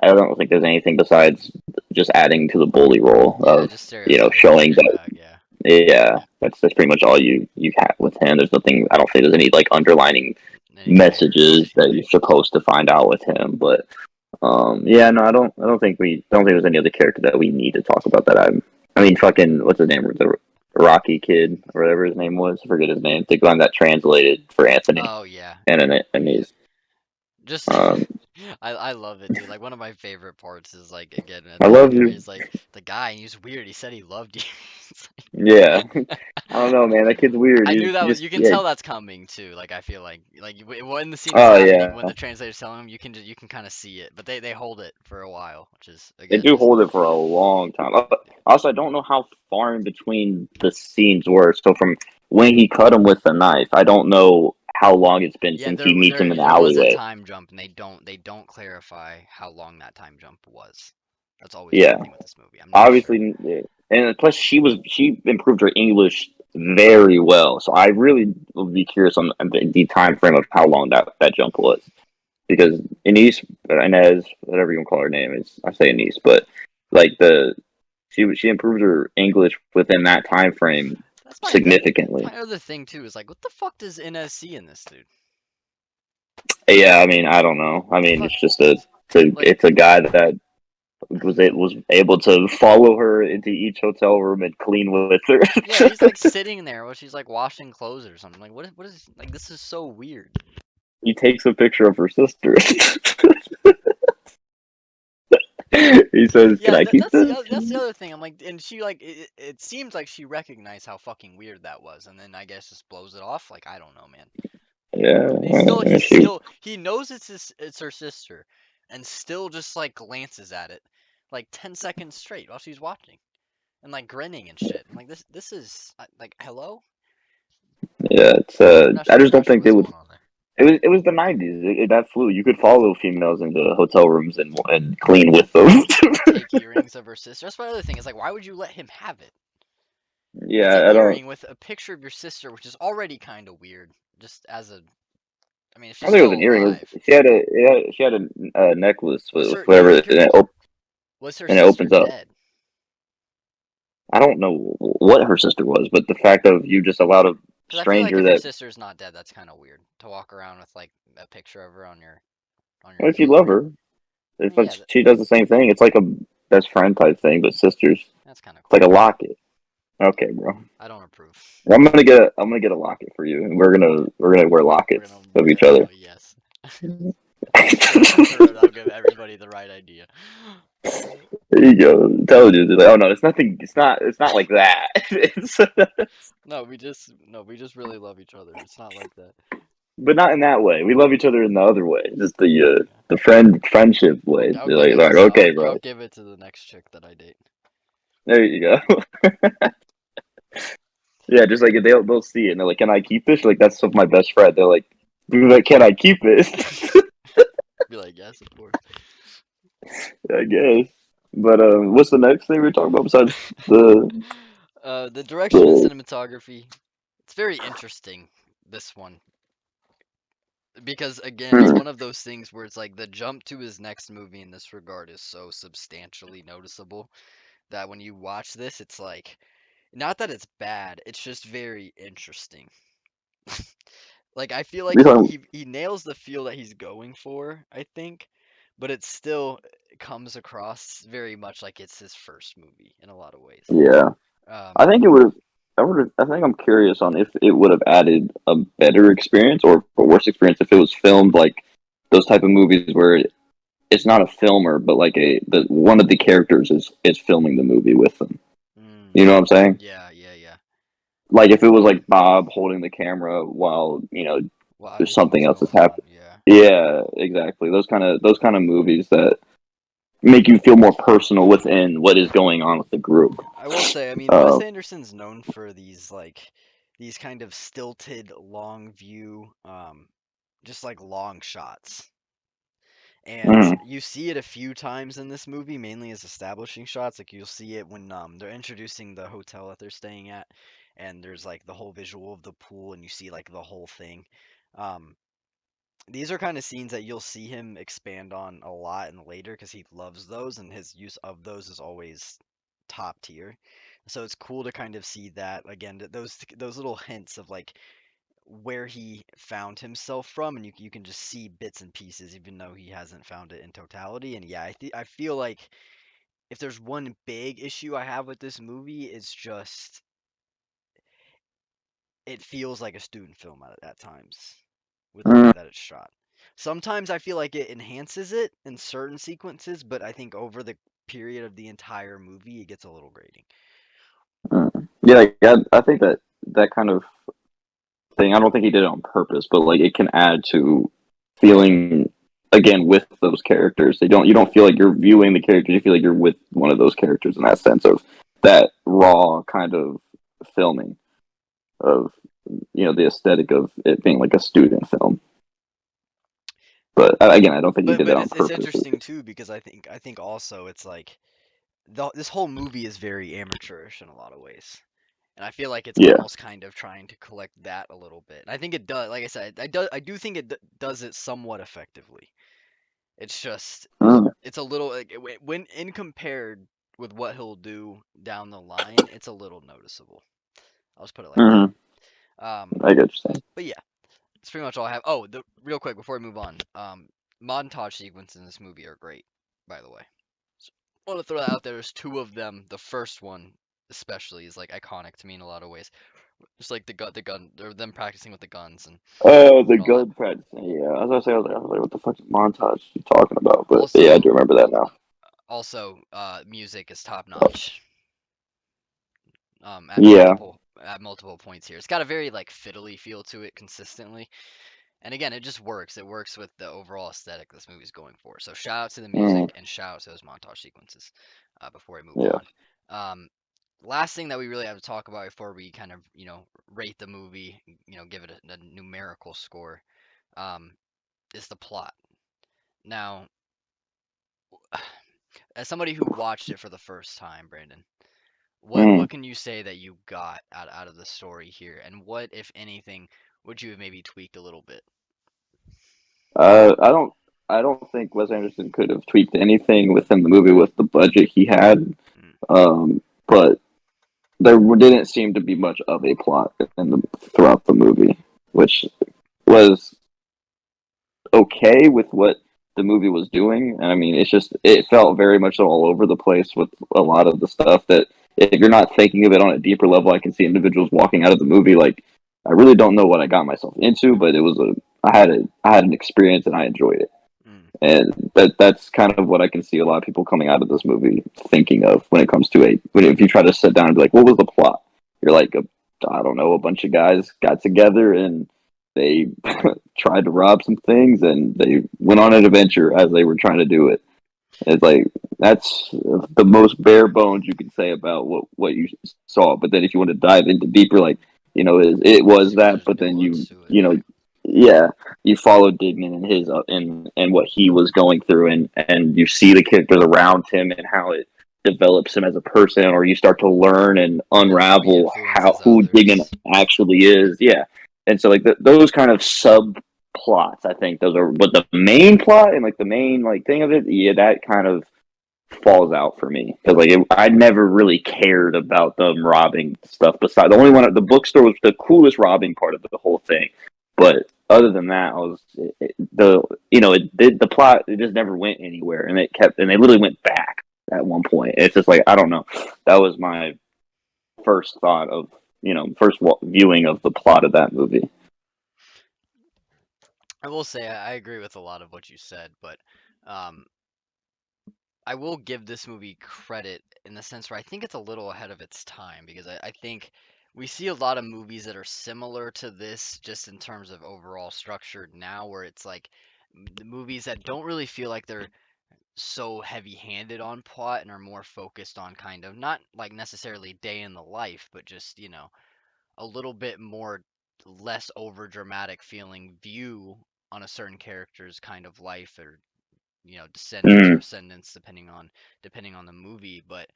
Speaker 2: I don't think there's anything besides just adding to the bully role
Speaker 1: Yeah,
Speaker 2: of
Speaker 1: just stereotypical
Speaker 2: showing that.
Speaker 1: douchebag. Yeah.
Speaker 2: Yeah, that's pretty much all you have with him. There's nothing. I don't think there's any like underlining
Speaker 1: Any layers.
Speaker 2: messages that you're supposed to find out with him. But yeah, no, I don't think there's any other character that we need to talk about that. I mean, fucking what's his name? The Rocky kid or whatever his name was. I forget his name. The one that translated for Anthony
Speaker 1: Oh yeah,
Speaker 2: and
Speaker 1: yeah.
Speaker 2: he's
Speaker 1: Just
Speaker 2: um.
Speaker 1: I love it, dude. Like one of my favorite parts is like again at
Speaker 2: I
Speaker 1: the
Speaker 2: love
Speaker 1: end where
Speaker 2: you.
Speaker 1: he's like the guy, he's weird. He said he loved you. It's
Speaker 2: Yeah, I don't know, man. That kid's weird.
Speaker 1: I knew that
Speaker 2: You
Speaker 1: was
Speaker 2: just
Speaker 1: you can
Speaker 2: yeah.
Speaker 1: tell that's coming too. Like I feel like when the scene is
Speaker 2: Oh
Speaker 1: happening, when
Speaker 2: yeah.
Speaker 1: the translator's telling him, you can kind of see it, but they hold it for a while, which is
Speaker 2: They
Speaker 1: again
Speaker 2: do
Speaker 1: just
Speaker 2: hold it for a long time. Also, I don't know how far in between the scenes were. So from when he cut him with the knife, I don't know how long it's been
Speaker 1: yeah.
Speaker 2: since he meets him in the
Speaker 1: There was a
Speaker 2: alleyway.
Speaker 1: time jump, and they don't clarify how long that time jump was. That's always one
Speaker 2: Yeah,
Speaker 1: thing with this movie. I'm not sure.
Speaker 2: obviously, yeah. And plus she improved her English very well. So I really would be curious on the time frame of how long that jump was because Anise Inez, whatever you want to call her name is, I say Anise, but like she improved her English within that time frame
Speaker 1: That's
Speaker 2: significantly.
Speaker 1: my other thing too. Is like, what the fuck does NSC in this dude?
Speaker 2: Yeah, I mean, I don't know. I
Speaker 1: The
Speaker 2: mean,
Speaker 1: fuck,
Speaker 2: it's just a
Speaker 1: like,
Speaker 2: it's a guy that was able to follow her into each hotel room and clean with her.
Speaker 1: yeah, he's like sitting there while she's like washing clothes or something. Like, what is like? This is so weird.
Speaker 2: He takes a picture of her sister. He says, "Can
Speaker 1: Yeah,
Speaker 2: I keep this?"
Speaker 1: that's the other thing. I'm like, and she like it seems like she recognized how fucking weird that was, and then I guess just blows it off. Like I don't know, man.
Speaker 2: Yeah, she.
Speaker 1: He knows it's her sister, and still just like glances at it, like 10 seconds straight while she's watching, and like grinning and shit. I'm like this is like hello.
Speaker 2: Yeah, it's. I just
Speaker 1: Not
Speaker 2: don't
Speaker 1: sure
Speaker 2: think they
Speaker 1: what's
Speaker 2: would.
Speaker 1: going on there.
Speaker 2: It was the '90s. That flew. You could follow females into hotel rooms and clean with them.
Speaker 1: Take earrings of her sister. That's my other thing. Is like, why would you let him have it? It's an
Speaker 2: Yeah, I don't.
Speaker 1: earring with a picture of your sister, which is already kind of weird. Just as a, I mean, if
Speaker 2: I
Speaker 1: she's
Speaker 2: don't think it was
Speaker 1: still
Speaker 2: an earring.
Speaker 1: alive,
Speaker 2: She had a necklace with
Speaker 1: was
Speaker 2: whatever,
Speaker 1: her was her
Speaker 2: and it
Speaker 1: sister
Speaker 2: opens up.
Speaker 1: dead?
Speaker 2: I don't know what her sister was, but the fact of you just allowed a
Speaker 1: Because I feel like
Speaker 2: stranger
Speaker 1: if your
Speaker 2: that,
Speaker 1: sister's not dead, that's kind of weird to walk around with like a picture of her on your
Speaker 2: well, if you
Speaker 1: thing.
Speaker 2: love her,
Speaker 1: I mean, yeah,
Speaker 2: she does the same thing. It's like a best friend type thing, but sisters.
Speaker 1: that's kind of
Speaker 2: It's like
Speaker 1: cool.
Speaker 2: a locket. Okay, bro.
Speaker 1: I don't approve.
Speaker 2: I'm gonna get a locket for you, and we're gonna wear
Speaker 1: We're
Speaker 2: lockets
Speaker 1: gonna
Speaker 2: of
Speaker 1: wear
Speaker 2: each
Speaker 1: that.
Speaker 2: other.
Speaker 1: Oh yes. That'll give everybody the right idea.
Speaker 2: There you go. Told you. They're like, oh no, it's nothing. It's not like that. It's
Speaker 1: No, we just really love each other. It's not like that.
Speaker 2: but not in that way. We love each other in the other way, just
Speaker 1: Okay.
Speaker 2: the friendship way.
Speaker 1: I'll
Speaker 2: They're
Speaker 1: give
Speaker 2: like,
Speaker 1: it
Speaker 2: like,
Speaker 1: to
Speaker 2: okay, bro,
Speaker 1: I'll give it to the next chick that I date.
Speaker 2: there you go. Yeah, just like they'll see it and they're like, "Can I keep this?" Like that's of my best friend. They're like, "Dude, like, can I keep this?"
Speaker 1: Be like, yes, of course.
Speaker 2: I guess. But what's the next thing we're talking about besides
Speaker 1: The direction and
Speaker 2: the?
Speaker 1: cinematography. It's very interesting, this one, because again, it's
Speaker 2: Hmm,
Speaker 1: one of those things where it's like the jump to his next movie in this regard is so substantially noticeable that when you watch this, it's like, not that it's bad, it's just very interesting. Like I feel like
Speaker 2: we talking,
Speaker 1: he nails the feel that he's going for, I think, but it still comes across very much like it's his first movie in a lot of ways.
Speaker 2: yeah. I
Speaker 1: Um,
Speaker 2: think it would have. I would have. I think I'm curious on if it would have added a better experience or a worse experience if it was filmed like those type of movies where it's not a filmer, but like the one of the characters is filming the movie with them.
Speaker 1: mm,
Speaker 2: You know what I'm saying?
Speaker 1: yeah, yeah, yeah.
Speaker 2: Like if it was like Bob holding the camera while
Speaker 1: While
Speaker 2: there's
Speaker 1: everything's
Speaker 2: something else that's
Speaker 1: going on,
Speaker 2: happening.
Speaker 1: yeah.
Speaker 2: Yeah, exactly. Those kind of movies that make you feel more personal within what is going on with the group.
Speaker 1: I will say, I mean, Wes
Speaker 2: Uh,
Speaker 1: Anderson's known for these kind of stilted, long view, just like long shots. And
Speaker 2: mm,
Speaker 1: you see it a few times in this movie, mainly as establishing shots. Like you'll see it when they're introducing the hotel that they're staying at, and there's like the whole visual of the pool, and you see like the whole thing. Um, these are kind of scenes that you'll see him expand on a lot and later because he loves those, and his use of those is always top tier. So it's cool to kind of see that again, those little hints of like where he found himself from, and you can just see bits and pieces, even though he hasn't found it in totality. And yeah, I feel like if there's one big issue I have with this movie, it's just it feels like a student film at times with the way
Speaker 2: mm,
Speaker 1: that it's shot. Sometimes I feel like it enhances it in certain sequences, but I think over the period of the entire movie, it gets a little grating.
Speaker 2: mm. Yeah, like, I think that that kind of thing. I don't think he did it on purpose, but like it can add to feeling again with those characters. They don't you don't feel like you're viewing the characters. You feel like you're with one of those characters in that sense of that raw kind of filming of the aesthetic of it being like a student film. But again, I don't think he did
Speaker 1: But
Speaker 2: that on
Speaker 1: it's
Speaker 2: purpose.
Speaker 1: interesting too because I think also it's like this whole movie is very amateurish in a lot of ways. And I feel like it's
Speaker 2: Yeah.
Speaker 1: almost kind of trying to collect that a little bit. And I think it does. Like I said, I do think it does it somewhat effectively. It's just
Speaker 2: Mm,
Speaker 1: it's a little like when in compared with what he'll do down the line, it's a little noticeable. I'll just put it like that.
Speaker 2: mm,
Speaker 1: Um,
Speaker 2: I get what you're saying.
Speaker 1: but yeah, that's pretty much all I have. Oh, the real quick before we move on, montage sequences in this movie are great, by the way. So, I want to throw that out there. There's two of them. The first one, especially, is like iconic to me in a lot of ways. Just like the gun, or them practicing with the guns
Speaker 2: Oh, the
Speaker 1: and all that.
Speaker 2: gun practicing. Yeah, I was gonna say, I was like, what the fuck montage you talking about? But yeah, I do
Speaker 1: Also,
Speaker 2: remember that now.
Speaker 1: music is top notch.
Speaker 2: Yeah.
Speaker 1: At multiple points here. It's got a very like fiddly feel to it consistently. And again, it just works. It works with the overall aesthetic this movie's going for. So shout out to the
Speaker 2: Mm,
Speaker 1: music and shout out to those montage sequences. Before we move
Speaker 2: yeah.
Speaker 1: on. Um, last thing that we really have to talk about before we kind of rate the movie, give it a numerical score, um, is the plot. Now, as somebody who watched it for the first time, Brandon,
Speaker 2: Mm.
Speaker 1: what can you say that you got out of the story here, and what, if anything, would you have maybe tweaked a little bit?
Speaker 2: I don't. I don't think Wes Anderson could have tweaked anything within the movie with the budget he had.
Speaker 1: Mm,
Speaker 2: But there didn't seem to be much of a plot throughout the movie, which was okay with what the movie was doing. And I mean, it felt very much all over the place with a lot of the stuff that if you're not thinking of it on a deeper level, I can see individuals walking out of the movie like I really don't know what I got myself into, but it was I had an experience and I enjoyed it.
Speaker 1: mm.
Speaker 2: And that's kind of what I can see a lot of people coming out of this movie thinking of when it comes to if you try to sit down and be like, what was the plot? You're like, I don't know, a bunch of guys got together and They tried to rob some things, and they went on an adventure as they were trying to do it. It's like that's the most bare bones you can say about what you saw. But then if you want to dive into deeper, like it was
Speaker 1: See what
Speaker 2: that.
Speaker 1: there's
Speaker 2: But then
Speaker 1: nuance to it.
Speaker 2: yeah, you follow Dignan and his and what he was going through, and you see the characters around him and how it develops him as a person, or you start to learn and
Speaker 1: And how he
Speaker 2: unravel how
Speaker 1: influences
Speaker 2: who Dignan
Speaker 1: others.
Speaker 2: actually is. Yeah, and so like those kind of subplots, I think those are. But the main plot and like the main like thing of it, yeah, that kind of falls out for me because I never really cared about them robbing stuff. Besides, the only one at the bookstore was the coolest robbing part of the whole thing, but other than that, I was the the plot it just never went anywhere, and they literally went back at one point. It's just like I don't know. That was my first thought of first viewing of the plot of that movie.
Speaker 1: I will say I agree with a lot of what you said, but um, I will give this movie credit in the sense where I think it's a little ahead of its time because I think we see a lot of movies that are similar to this just in terms of overall structure now, where it's like the movies that don't really feel like they're so heavy-handed on plot and are more focused on kind of not like necessarily day in the life, but just, a little bit more less over dramatic feeling view on a certain character's kind of life or descendants or
Speaker 2: Mm.
Speaker 1: ascendants depending on the movie, but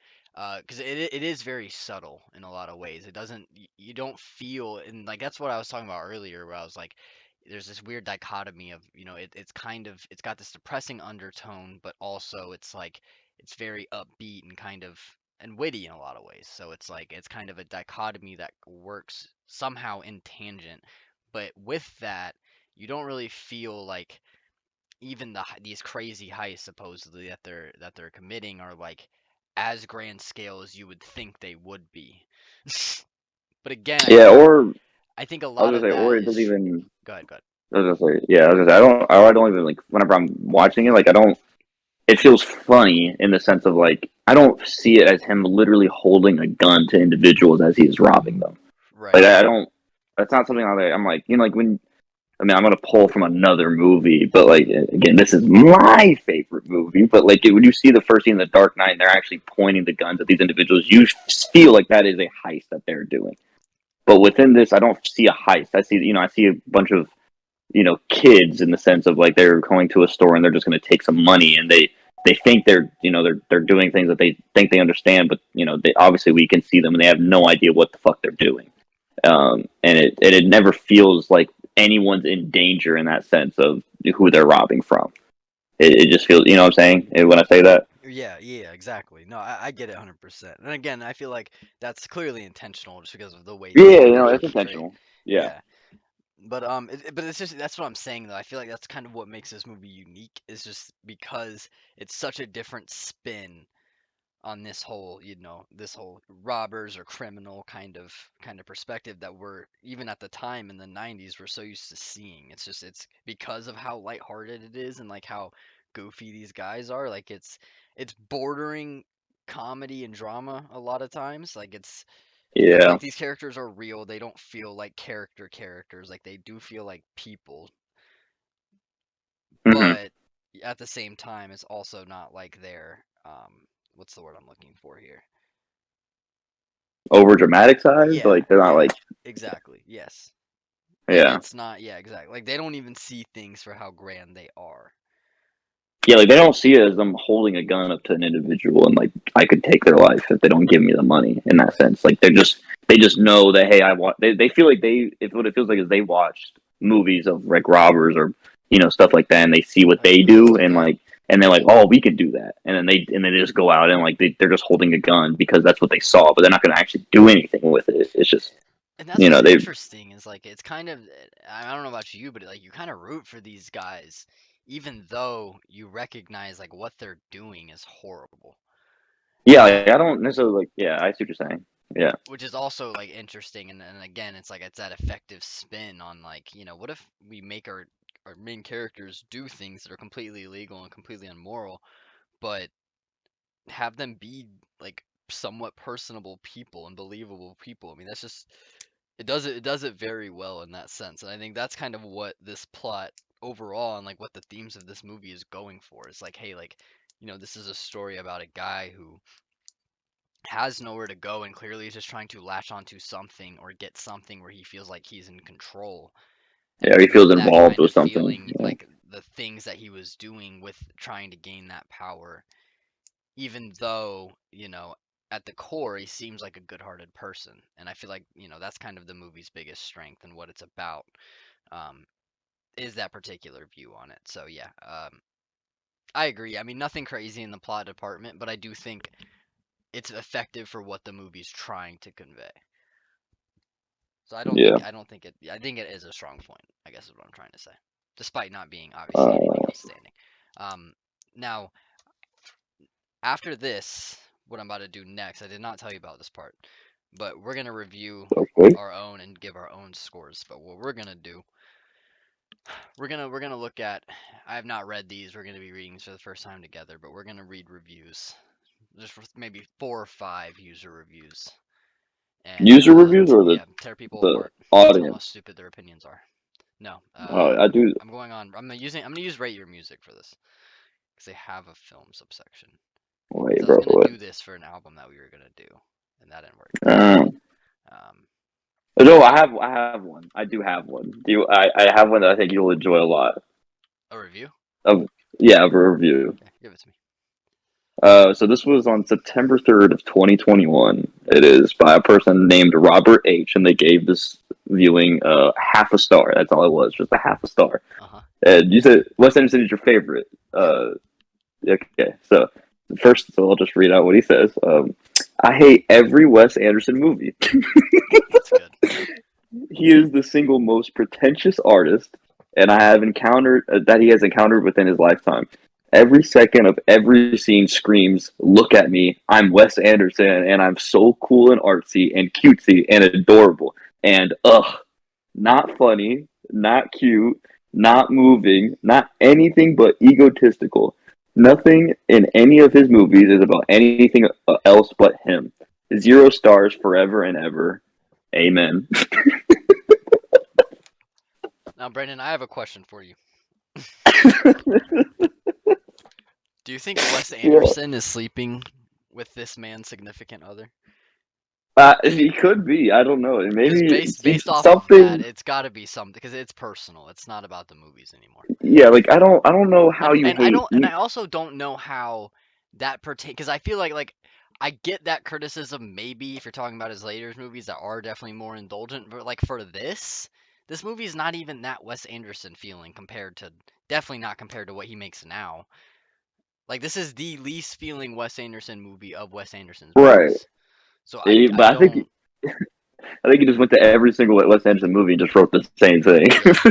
Speaker 1: because it is very subtle in a lot of ways. It doesn't you don't feel, and like that's what I was talking about earlier where I was like there's this weird dichotomy of it's kind of it's got this depressing undertone, but also it's like it's very upbeat and kind of and witty in a lot of ways. So it's like it's kind of a dichotomy that works somehow in tangent, but with that you don't really feel like even these crazy heists supposedly that they're committing are like as grand scale as you would think they would be. But again, I
Speaker 2: Yeah,
Speaker 1: think
Speaker 2: or
Speaker 1: I think a
Speaker 2: I was
Speaker 1: lot
Speaker 2: gonna
Speaker 1: of
Speaker 2: say, or
Speaker 1: that
Speaker 2: it doesn't
Speaker 1: is
Speaker 2: even.
Speaker 1: go ahead, go ahead.
Speaker 2: I was gonna say, yeah, I was gonna say, I don't even like whenever I'm watching it, like I don't it feels funny in the sense of like I don't see it as him literally holding a gun to individuals as he's robbing them. Like
Speaker 1: Right.
Speaker 2: I don't. That's not something I'm like like when I mean I'm gonna pull from another movie, but like again, this is my favorite movie. But like when you see the first scene in The Dark Knight, and they're actually pointing the guns at these individuals, you feel like that is a heist that they're doing. But within this, I don't see a heist. I see a bunch of kids in the sense of like they're going to a store and they're just going to take some money and they think they're doing things that they think they understand, but they obviously we can see them and they have no idea what the fuck they're doing. And it never feels like anyone's in danger in that sense of who they're robbing from. It just feels, what I'm saying when I say that.
Speaker 1: Yeah, yeah, exactly. No, I get it 100%. And again, I feel like that's clearly intentional just because of the way these
Speaker 2: Yeah,
Speaker 1: characters are
Speaker 2: it's
Speaker 1: portrayed.
Speaker 2: intentional. Yeah.
Speaker 1: Yeah. But it's just that's what I'm saying though. I feel like that's kind of what makes this movie unique is just because it's such a different spin on this whole robbers or criminal kind of perspective that we're even at the time in the 90s we're so used to seeing. It's because of how lighthearted it is and like how goofy these guys are. Like it's bordering comedy and drama a lot of times. Like
Speaker 2: Yeah.
Speaker 1: like these characters are real. They don't feel like characters. Like they do feel like people,
Speaker 2: Hmm.
Speaker 1: but at the same time it's also not like they're what's the word I'm looking for here?
Speaker 2: Over dramatized,
Speaker 1: Yeah,
Speaker 2: like they're not
Speaker 1: yeah,
Speaker 2: like.
Speaker 1: exactly. Yes. And
Speaker 2: Yeah.
Speaker 1: it's not, yeah, exactly. Like they don't even see things for how grand they are.
Speaker 2: Yeah, like they don't see it as them holding a gun up to an individual and like I could take their life if they don't give me the money in that
Speaker 1: Right.
Speaker 2: sense. Like they just know that hey, I want they feel like they if what it feels like is they watched movies of like robbers or stuff like that and they see what
Speaker 1: Like
Speaker 2: they
Speaker 1: movies
Speaker 2: do
Speaker 1: like that.
Speaker 2: and they're like, "Oh, we could do that." And then they just go out and like they're just holding a gun because that's what they saw, but they're not going to actually do anything with it. It's just,
Speaker 1: And that's what's
Speaker 2: they
Speaker 1: interesting is like it's kind of I don't know about you, but like you kind of root for these guys even though you recognize like what they're doing is horrible.
Speaker 2: yeah, like, I
Speaker 1: Um
Speaker 2: don't necessarily like yeah, I see what you're saying. Yeah.
Speaker 1: which is also like interesting and again it's like it's that effective spin on like what if we make our main characters do things that are completely illegal and completely immoral but have them be like somewhat personable people and believable people. I mean, that's just It does it very well in that sense, and I think that's kind of what this plot overall and like what the themes of this movie is going for. It's like, hey, like, this is a story about a guy who has nowhere to go and clearly is just trying to latch onto something or get something where he feels like he's in control.
Speaker 2: Yeah,
Speaker 1: And
Speaker 2: he feels
Speaker 1: with that
Speaker 2: involved
Speaker 1: kind
Speaker 2: with
Speaker 1: of
Speaker 2: something.
Speaker 1: feeling,
Speaker 2: Yeah,
Speaker 1: like the things that he was doing with trying to gain that power, even though, at the core he seems like a good-hearted person. And I feel like, that's kind of the movie's biggest strength and what it's about. Um, is that particular view on it. So yeah, I agree. I mean, nothing crazy in the plot department, but I do think it's effective for what the movie's trying to convey. So I don't
Speaker 2: yeah.
Speaker 1: think I don't think it. I think it is a strong point. I guess is what I'm trying to say, despite not being obviously anything
Speaker 2: Uh,
Speaker 1: outstanding. Now after this, what I'm about to do next, I did not tell you about this part, but we're gonna review
Speaker 2: okay.
Speaker 1: our own and give our own scores. But what we're gonna do, we're gonna look at. I have not read these. We're gonna be reading these for the first time together, but we're gonna read reviews, just for maybe 4 or 5 user reviews, and
Speaker 2: User reviews or
Speaker 1: yeah, tear people
Speaker 2: the
Speaker 1: apart, tell them how
Speaker 2: audience?
Speaker 1: stupid their opinions are. No,
Speaker 2: I do.
Speaker 1: I'm going on. I'm gonna use Rate Your Music for this because they have a film subsection.
Speaker 2: Wait,
Speaker 1: Because I was
Speaker 2: bro.
Speaker 1: gonna
Speaker 2: What?
Speaker 1: do this for an album that we were gonna do, and that didn't work.
Speaker 2: Um,
Speaker 1: Um,
Speaker 2: no, I have one. I do have one. I have one that I think you'll enjoy a lot.
Speaker 1: a review?
Speaker 2: Of yeah, of a review.
Speaker 1: Okay, give it to me.
Speaker 2: So this was on September 3rd of 2021. It is by a person named Robert H, and they gave this viewing half a star. That's all it was, just a half a star.
Speaker 1: Uh huh.
Speaker 2: And you said Wes Anderson is your favorite.
Speaker 1: Yep.
Speaker 2: Okay, so first, so I'll just read out what he says. I hate every Wes Anderson movie.
Speaker 1: That's good.
Speaker 2: He is the single most pretentious artist, and I have encountered that he has encountered within his lifetime. Every second of every scene screams, "Look at me! I'm Wes Anderson, and I'm so cool and artsy and cutesy and adorable." And not funny, not cute, not moving, not anything but egotistical. Nothing in any of his movies is about anything else but him. 0 stars forever and ever. Amen.
Speaker 1: Now, Brandon, I have a question for you. Do you think Wes
Speaker 2: Yeah.
Speaker 1: Anderson is sleeping with this man's significant other?
Speaker 2: He could be. I don't know.
Speaker 1: Because
Speaker 2: Maybe
Speaker 1: based off of that,
Speaker 2: something.
Speaker 1: it's got to be something. Because it's personal. It's not about the movies anymore.
Speaker 2: Yeah, like I don't know how you
Speaker 1: And I
Speaker 2: hate.
Speaker 1: don't and I also don't know how that pertain because I feel like I get that criticism maybe if you're talking about his later movies that are definitely more indulgent, but like for this movie is not even that Wes Anderson feeling compared to definitely not compared to what he makes now. Like this is the least feeling Wes Anderson movie of Wes Anderson's
Speaker 2: Right.
Speaker 1: movies. So I
Speaker 2: But
Speaker 1: don't.
Speaker 2: I think he just went to every single Wes Anderson movie and just wrote the same thing.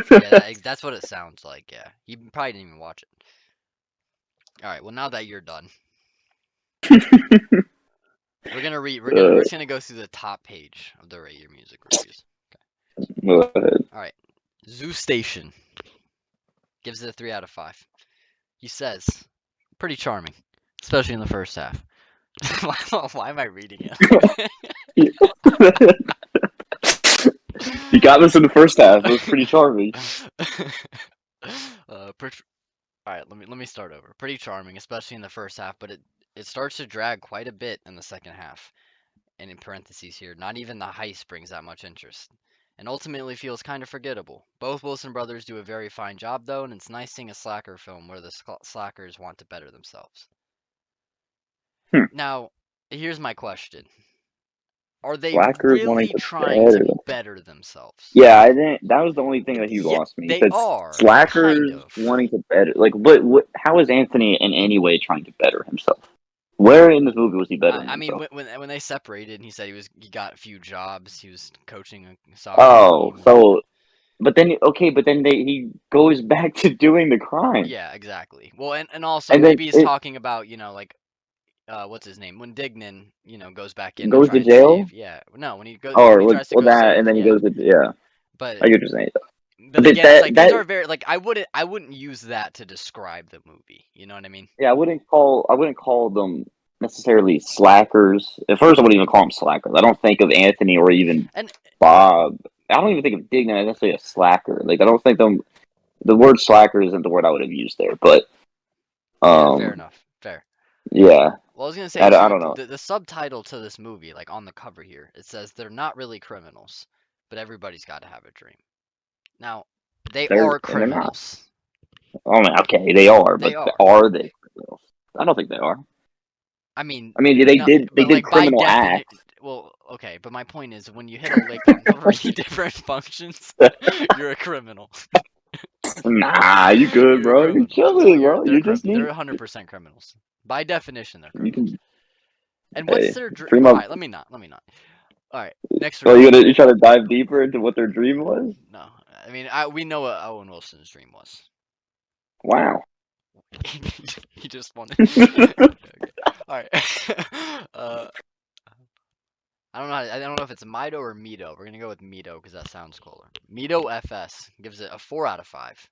Speaker 1: Yeah, that's what it sounds like. Yeah, he probably didn't even watch it. All right, well now that you're done, we're gonna read. We're
Speaker 2: uh,
Speaker 1: just gonna go through the top page of the Rate Your Music reviews.
Speaker 2: go ahead.
Speaker 1: All right, Zoo Station gives it a 3 out of 5. He says, pretty charming, especially in the first half. Why am I reading it?
Speaker 2: You got this in the first half. It was pretty charming.
Speaker 1: uh, all right, let me start over. Pretty charming, especially in the first half, but it starts to drag quite a bit in the second half. And in parentheses here, not even the heist brings that much interest. And ultimately feels kind of forgettable. Both Wilson brothers do a very fine job though, and it's nice seeing a slacker film where the slackers want to better themselves.
Speaker 2: Hmm.
Speaker 1: Now, here's my question. Are they
Speaker 2: Slackers wanting
Speaker 1: really
Speaker 2: to
Speaker 1: trying
Speaker 2: better
Speaker 1: to
Speaker 2: them.
Speaker 1: better themselves?
Speaker 2: Yeah, I didn't. That was the only thing that he
Speaker 1: Yeah,
Speaker 2: lost me. He
Speaker 1: they
Speaker 2: said
Speaker 1: are, kind
Speaker 2: slackers
Speaker 1: of.
Speaker 2: wanting to better. Like, what? How is Anthony in any way trying to better himself? Where in this movie was he bettering
Speaker 1: I mean,
Speaker 2: himself?
Speaker 1: when they separated, and he said he got a few jobs. He was coaching a soccer
Speaker 2: Oh,
Speaker 1: team.
Speaker 2: so but then okay, but then he goes back to doing the crime,
Speaker 1: Yeah, exactly. Well, and also
Speaker 2: and then
Speaker 1: maybe he's
Speaker 2: it
Speaker 1: talking about like what's his name when Dignan goes back in to
Speaker 2: goes
Speaker 1: try
Speaker 2: to
Speaker 1: and
Speaker 2: jail,
Speaker 1: save. Yeah, no, when
Speaker 2: or
Speaker 1: he tries to
Speaker 2: well
Speaker 1: go
Speaker 2: that, and
Speaker 1: save.
Speaker 2: then he
Speaker 1: Yeah,
Speaker 2: goes to yeah.
Speaker 1: but
Speaker 2: I get what you're saying.
Speaker 1: but
Speaker 2: But
Speaker 1: again, it's like these
Speaker 2: that
Speaker 1: are very like I wouldn't use that to describe the movie. You know what I mean?
Speaker 2: yeah, I wouldn't call them. necessarily slackers. At first, I wouldn't even call them slackers. I don't think of Anthony or even
Speaker 1: And
Speaker 2: Bob. I don't even think of Dignan as necessarily a slacker. Like I don't think them. The word slacker isn't the word I would have used there, but
Speaker 1: yeah, fair
Speaker 2: um,
Speaker 1: enough. Fair.
Speaker 2: yeah,
Speaker 1: Well, I was gonna say,
Speaker 2: I
Speaker 1: so
Speaker 2: don't know.
Speaker 1: the subtitle to this movie, like on the cover here, it says they're not really criminals, but everybody's got to have a dream. Now, they are
Speaker 2: They're not.
Speaker 1: criminals.
Speaker 2: Oh, man, okay, they are,
Speaker 1: They
Speaker 2: but
Speaker 1: are.
Speaker 2: are they criminals? I don't think they are.
Speaker 1: I mean,
Speaker 2: I mean,
Speaker 1: no,
Speaker 2: they
Speaker 1: but
Speaker 2: did
Speaker 1: like by
Speaker 2: criminal
Speaker 1: definition,
Speaker 2: acts.
Speaker 1: well, okay, but my point is, when you hit a lick on three different functions, you're a criminal.
Speaker 2: Nah, you good,
Speaker 1: You're a
Speaker 2: bro? You're
Speaker 1: criminal. Well,
Speaker 2: chilling, bro. You just
Speaker 1: they're
Speaker 2: need
Speaker 1: 100% criminals. By definition, they're
Speaker 2: you
Speaker 1: criminals.
Speaker 2: can.
Speaker 1: And what's
Speaker 2: Hey,
Speaker 1: their dream?
Speaker 2: dream
Speaker 1: All
Speaker 2: up.
Speaker 1: right, let me not. Let me not. All right, next
Speaker 2: Well,
Speaker 1: review.
Speaker 2: you try to dive deeper into what their dream was?
Speaker 1: No, I mean, we know what Owen Wilson's dream was.
Speaker 2: Wow.
Speaker 1: He just wanted. Okay. All right. uh, I don't know if it's Mido or Mito. We're gonna go with Mito because that sounds cooler. Mito FS gives it a 4 out of 5.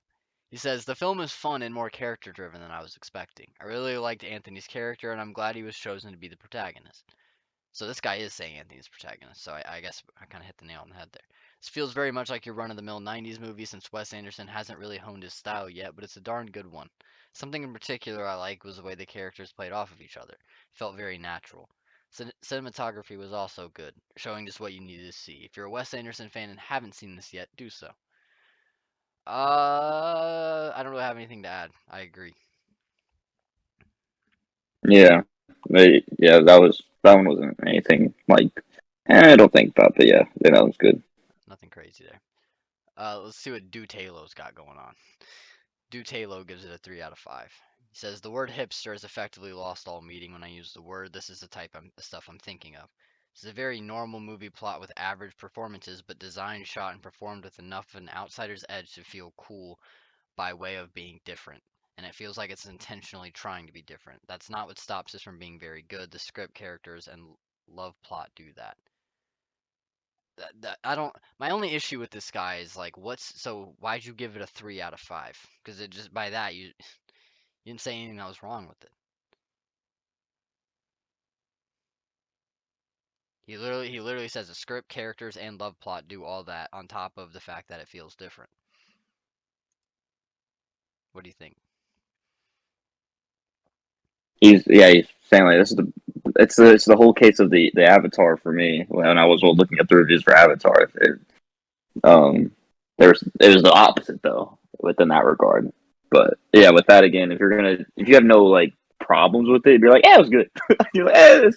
Speaker 1: He says the film is fun and more character driven than I was expecting. I really liked Anthony's character, and I'm glad he was chosen to be the protagonist. So this guy is saying Anthony's protagonist. So I guess I kind of hit the nail on the head there. This feels very much like your run-of-the-mill '90s movie since Wes Anderson hasn't really honed his style yet, but it's a darn good one. Something in particular I like was the way the characters played off of each other. It felt very natural. Cinematography was also good, showing just what you needed to see. If you're a Wes Anderson fan and haven't seen this yet, do so. I don't really have anything to add. I agree.
Speaker 2: Yeah. Yeah, that one wasn't anything like I don't think about, but yeah, that was good.
Speaker 1: Nothing crazy there. Let's see what Dutalo's got going on. Dutalo gives it a 3 out of 5. He says the word hipster has effectively lost all meaning when I use the word. This is the type of stuff I'm thinking of. It's a very normal movie plot with average performances, but designed, shot, and performed with enough of an outsider's edge to feel cool by way of being different. And it feels like it's intentionally trying to be different. That's not what stops this from being very good. The script, characters, and love plot do that. I don't. My only issue with this guy is like, what's so? Why'd you give it a 3 out of 5? Because it just by that you didn't say anything that was wrong with it. He literally says the script, characters, and love plot do all that on top of the fact that it feels different. What do you think?
Speaker 2: He's saying like this is it's the whole case of the Avatar for me when I was looking at the reviews for Avatar. Um, it was the opposite though within that regard. But yeah, with that again, if you have no like problems with it, you're like, yeah, it was good. You're like,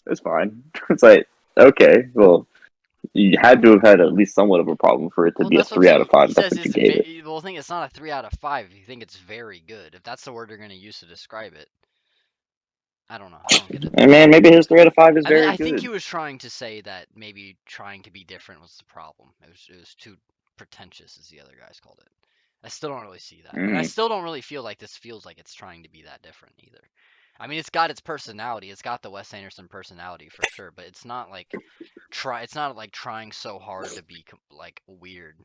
Speaker 2: it's fine. It's like okay, well, you had to have had at least somewhat of a problem for it to
Speaker 1: Well,
Speaker 2: be a
Speaker 1: that's what I'm
Speaker 2: three out of
Speaker 1: saying. He
Speaker 2: five. That's
Speaker 1: says
Speaker 2: what you
Speaker 1: it's
Speaker 2: gave it.
Speaker 1: well, I think it's not a 3 out of 5 if you think it's very good. If that's the word you're gonna use to describe it, I don't know. I don't get it.
Speaker 2: And man, maybe his 3 out of 5 is very
Speaker 1: I think he
Speaker 2: good.
Speaker 1: was trying to say that maybe trying to be different was the problem. It was too pretentious, as the other guys called it. I still don't really see that, and I
Speaker 2: Mm.
Speaker 1: still don't really feel like this feels like it's trying to be that different either. I mean, it's got its personality. It's got the Wes Anderson personality for sure, but it's not like It's not like trying so hard to be like weird.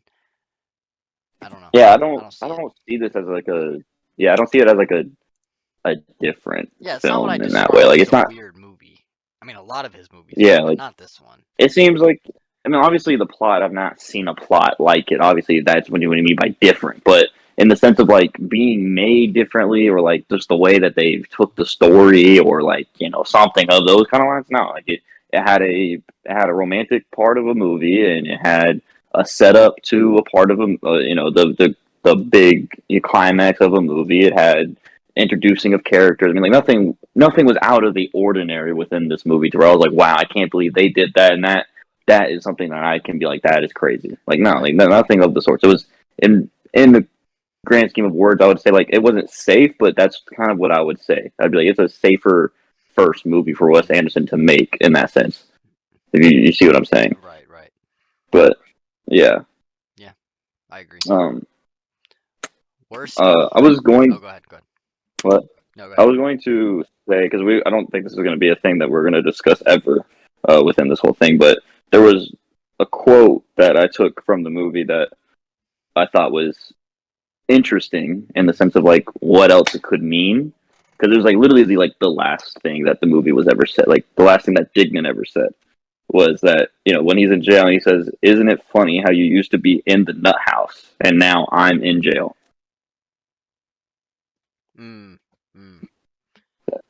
Speaker 1: I don't know.
Speaker 2: Yeah,
Speaker 1: I don't
Speaker 2: I
Speaker 1: see it.
Speaker 2: don't see this as like a yeah, I don't see it as like a different
Speaker 1: Yeah, it's not what I
Speaker 2: film in that way.
Speaker 1: describe
Speaker 2: Like
Speaker 1: as
Speaker 2: it's
Speaker 1: a
Speaker 2: not
Speaker 1: weird movie. I mean, a lot of his movies
Speaker 2: yeah,
Speaker 1: are, but
Speaker 2: like
Speaker 1: not this one.
Speaker 2: it seems like I mean obviously the plot I've not seen a plot like it. Obviously that's what you mean by different, but in the sense of like being made differently or like just the way that they took the story or like, something of those kind of lines. No, like it had a romantic part of a movie and it had a setup to a part of the big climax of a movie. It had introducing of characters. I mean, like nothing was out of the ordinary within this movie. To where I was like, wow, I can't believe they did that, and that is something that I can be like, that is crazy. Like no,
Speaker 1: Right.
Speaker 2: like nothing of the sorts. It was in the grand scheme of words, I would say like it wasn't safe, but that's kind of what I would say. I'd be like, it's a safer first movie for Wes
Speaker 1: Mhm.
Speaker 2: Anderson to make in that sense. If you see what I'm saying,
Speaker 1: Right. Right.
Speaker 2: but yeah.
Speaker 1: Yeah, I agree.
Speaker 2: Um.
Speaker 1: Worst of.
Speaker 2: I was
Speaker 1: Oh,
Speaker 2: going.
Speaker 1: go ahead. Go ahead.
Speaker 2: What
Speaker 1: No, go
Speaker 2: I
Speaker 1: ahead.
Speaker 2: was going to say because I don't think this is going to be a thing that we're going to discuss ever within this whole thing, but there was a quote that I took from the movie that I thought was interesting in the sense of like what else it could mean. because it was like literally the last thing that the movie was ever said. Like the last thing that Dignan ever said was that when he's in jail, he says, "Isn't it funny how you used to be in the nut house and now I'm in jail?"
Speaker 1: Mm. Mm.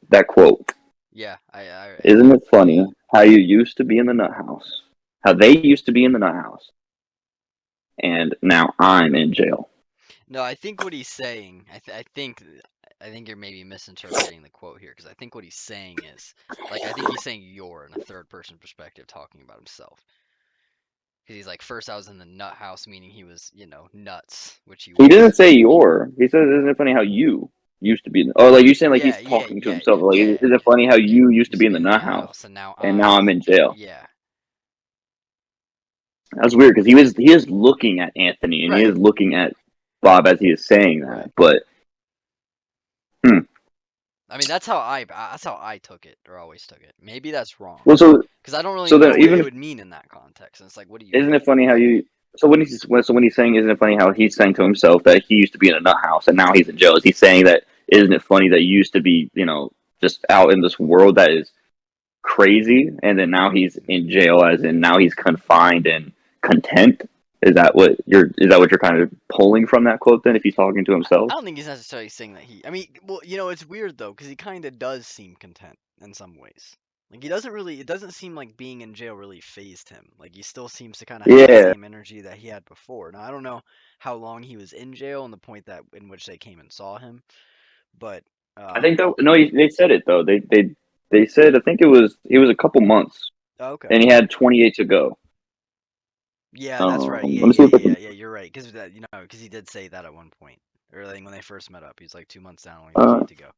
Speaker 2: That quote.
Speaker 1: Yeah. I
Speaker 2: Isn't it funny how you used to be in the nut house, how they used to be in the nut house, and now I'm in jail.
Speaker 1: No, I think what he's saying, I think you're maybe misinterpreting the quote here, because I think what he's saying is, like, I think he's saying you're in a third person perspective talking about himself. Because he's like, first I was in the nut house, meaning he was, nuts, which he
Speaker 2: He didn't
Speaker 1: was.
Speaker 2: say your. He says, "Isn't it funny how you used to be in the?" Oh, like you're saying, like
Speaker 1: Yeah,
Speaker 2: he's
Speaker 1: yeah,
Speaker 2: talking to
Speaker 1: yeah,
Speaker 2: himself. Like,
Speaker 1: yeah.
Speaker 2: isn't it funny how you used to
Speaker 1: Used
Speaker 2: be
Speaker 1: to
Speaker 2: in
Speaker 1: be
Speaker 2: the
Speaker 1: in the
Speaker 2: nut
Speaker 1: nut
Speaker 2: house,
Speaker 1: house, and now
Speaker 2: and now
Speaker 1: I'm
Speaker 2: I'm
Speaker 1: in
Speaker 2: in
Speaker 1: jail.
Speaker 2: jail?
Speaker 1: Yeah.
Speaker 2: That's weird because he is looking at Anthony and he
Speaker 1: Right,
Speaker 2: is looking at Bob as he is saying that.
Speaker 1: right.
Speaker 2: But hmm.
Speaker 1: I mean, that's how I took it, or always took it. Maybe that's wrong,
Speaker 2: Well,
Speaker 1: because I don't really
Speaker 2: so then
Speaker 1: know what it
Speaker 2: even
Speaker 1: would mean in that context. And it's like, what do you
Speaker 2: isn't it
Speaker 1: mean?
Speaker 2: funny how you? So when he's saying, "Isn't it funny how he's saying to himself that he used to be in a nut house and now he's in jail?" Is he saying that? Isn't it funny that you used to be, just out in this world that is crazy, and then now he's in jail, as in now he's confined and content? Is that what you're kind of pulling from that quote? Then, if he's talking to
Speaker 1: I
Speaker 2: himself,
Speaker 1: don't think he's necessarily saying that he. I mean, well, it's weird though, because he kind of does seem content in some ways. Like he doesn't really. It doesn't seem like being in jail really phased him. Like he still seems to kind of have the
Speaker 2: yeah,
Speaker 1: same energy that he had before. Now I don't know how long he was in jail and the point that in which they came and saw him, but
Speaker 2: I think
Speaker 1: um,
Speaker 2: that no, they said it though. They said I think it was a couple months,
Speaker 1: oh, okay.
Speaker 2: and he had 28 to go.
Speaker 1: Yeah, that's right. Yeah,
Speaker 2: Let me see
Speaker 1: yeah,
Speaker 2: if I
Speaker 1: yeah, yeah,
Speaker 2: can.
Speaker 1: yeah. You're right, because because he did say that at one point, or like when they first met up, he's like 2 months down, only
Speaker 2: Uh,
Speaker 1: 28 to go.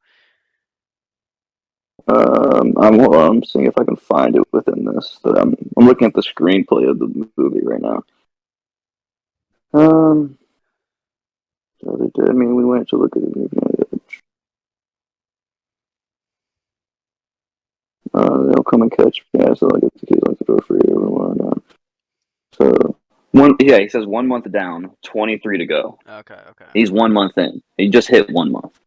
Speaker 2: hold on, I'm seeing if I can find it within this. That I'm looking at the screenplay of the movie right now. Um, so they did. I mean, we went to look at the movie. They'll come and catch me. Yeah, so I get the kids like to go for you. So yeah, he says 1 month down, 23 to go.
Speaker 1: Okay, okay.
Speaker 2: He's 1 month in. He just hit 1 month.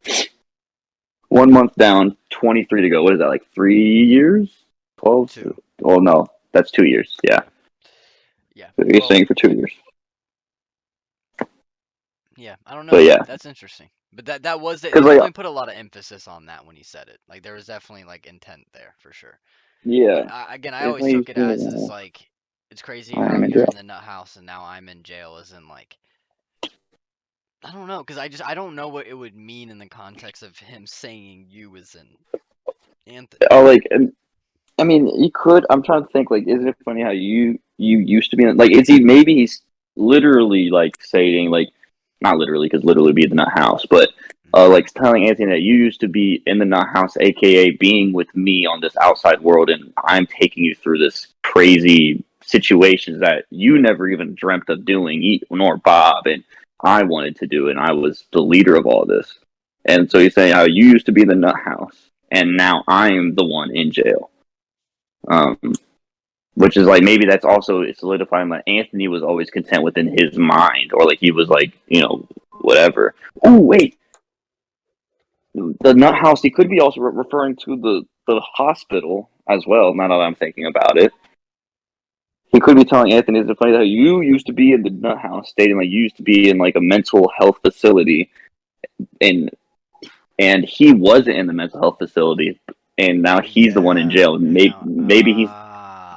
Speaker 2: 1 month down, 23 to go. What is that, like 3 years? 12?
Speaker 1: Two.
Speaker 2: Oh, no. That's 2 years. Yeah.
Speaker 1: Yeah, yeah.
Speaker 2: He's
Speaker 1: Well,
Speaker 2: staying for 2 years.
Speaker 1: yeah. I don't know.
Speaker 2: But yeah.
Speaker 1: That's interesting. But that was it. They
Speaker 2: Because, like,
Speaker 1: definitely put a lot of emphasis on that when he said it. Like there was definitely like intent there for sure.
Speaker 2: yeah.
Speaker 1: But again, I
Speaker 2: Isn't
Speaker 1: always
Speaker 2: he
Speaker 1: took
Speaker 2: used
Speaker 1: it
Speaker 2: to
Speaker 1: as like it's crazy how
Speaker 2: I'm in
Speaker 1: you're
Speaker 2: jail.
Speaker 1: in the nut house and now I'm in jail. As in like I don't know, because I don't know what it would mean in the context of him saying you was in Anthony.
Speaker 2: Oh, like, I mean, you could. I'm trying to think. Like, isn't it funny how you used to be in, like? Is he maybe he's literally like saying like, not literally because literally be in the nut house, but like telling Anthony that you used to be in the nut house, aka being with me on this outside world, and I'm taking you through this crazy situations that you never even dreamt of doing, nor Bob, and I wanted to do, and I was the leader of all this. And so he's saying how you used to be in the nut house, and now I'm the one in jail. Um, which is like maybe that's also solidifying that Anthony was always content within his mind, or like he was like whatever. Oh wait, the nut house. He could be also referring to the hospital as well. Now that I'm thinking about it, he could be telling Anthony, "It's funny that you used to be in the nut house," stating like you used to be in like a mental health facility, and he wasn't in the mental health facility, and now he's the one in
Speaker 1: Yeah,
Speaker 2: jail.
Speaker 1: and
Speaker 2: Maybe
Speaker 1: now
Speaker 2: maybe he's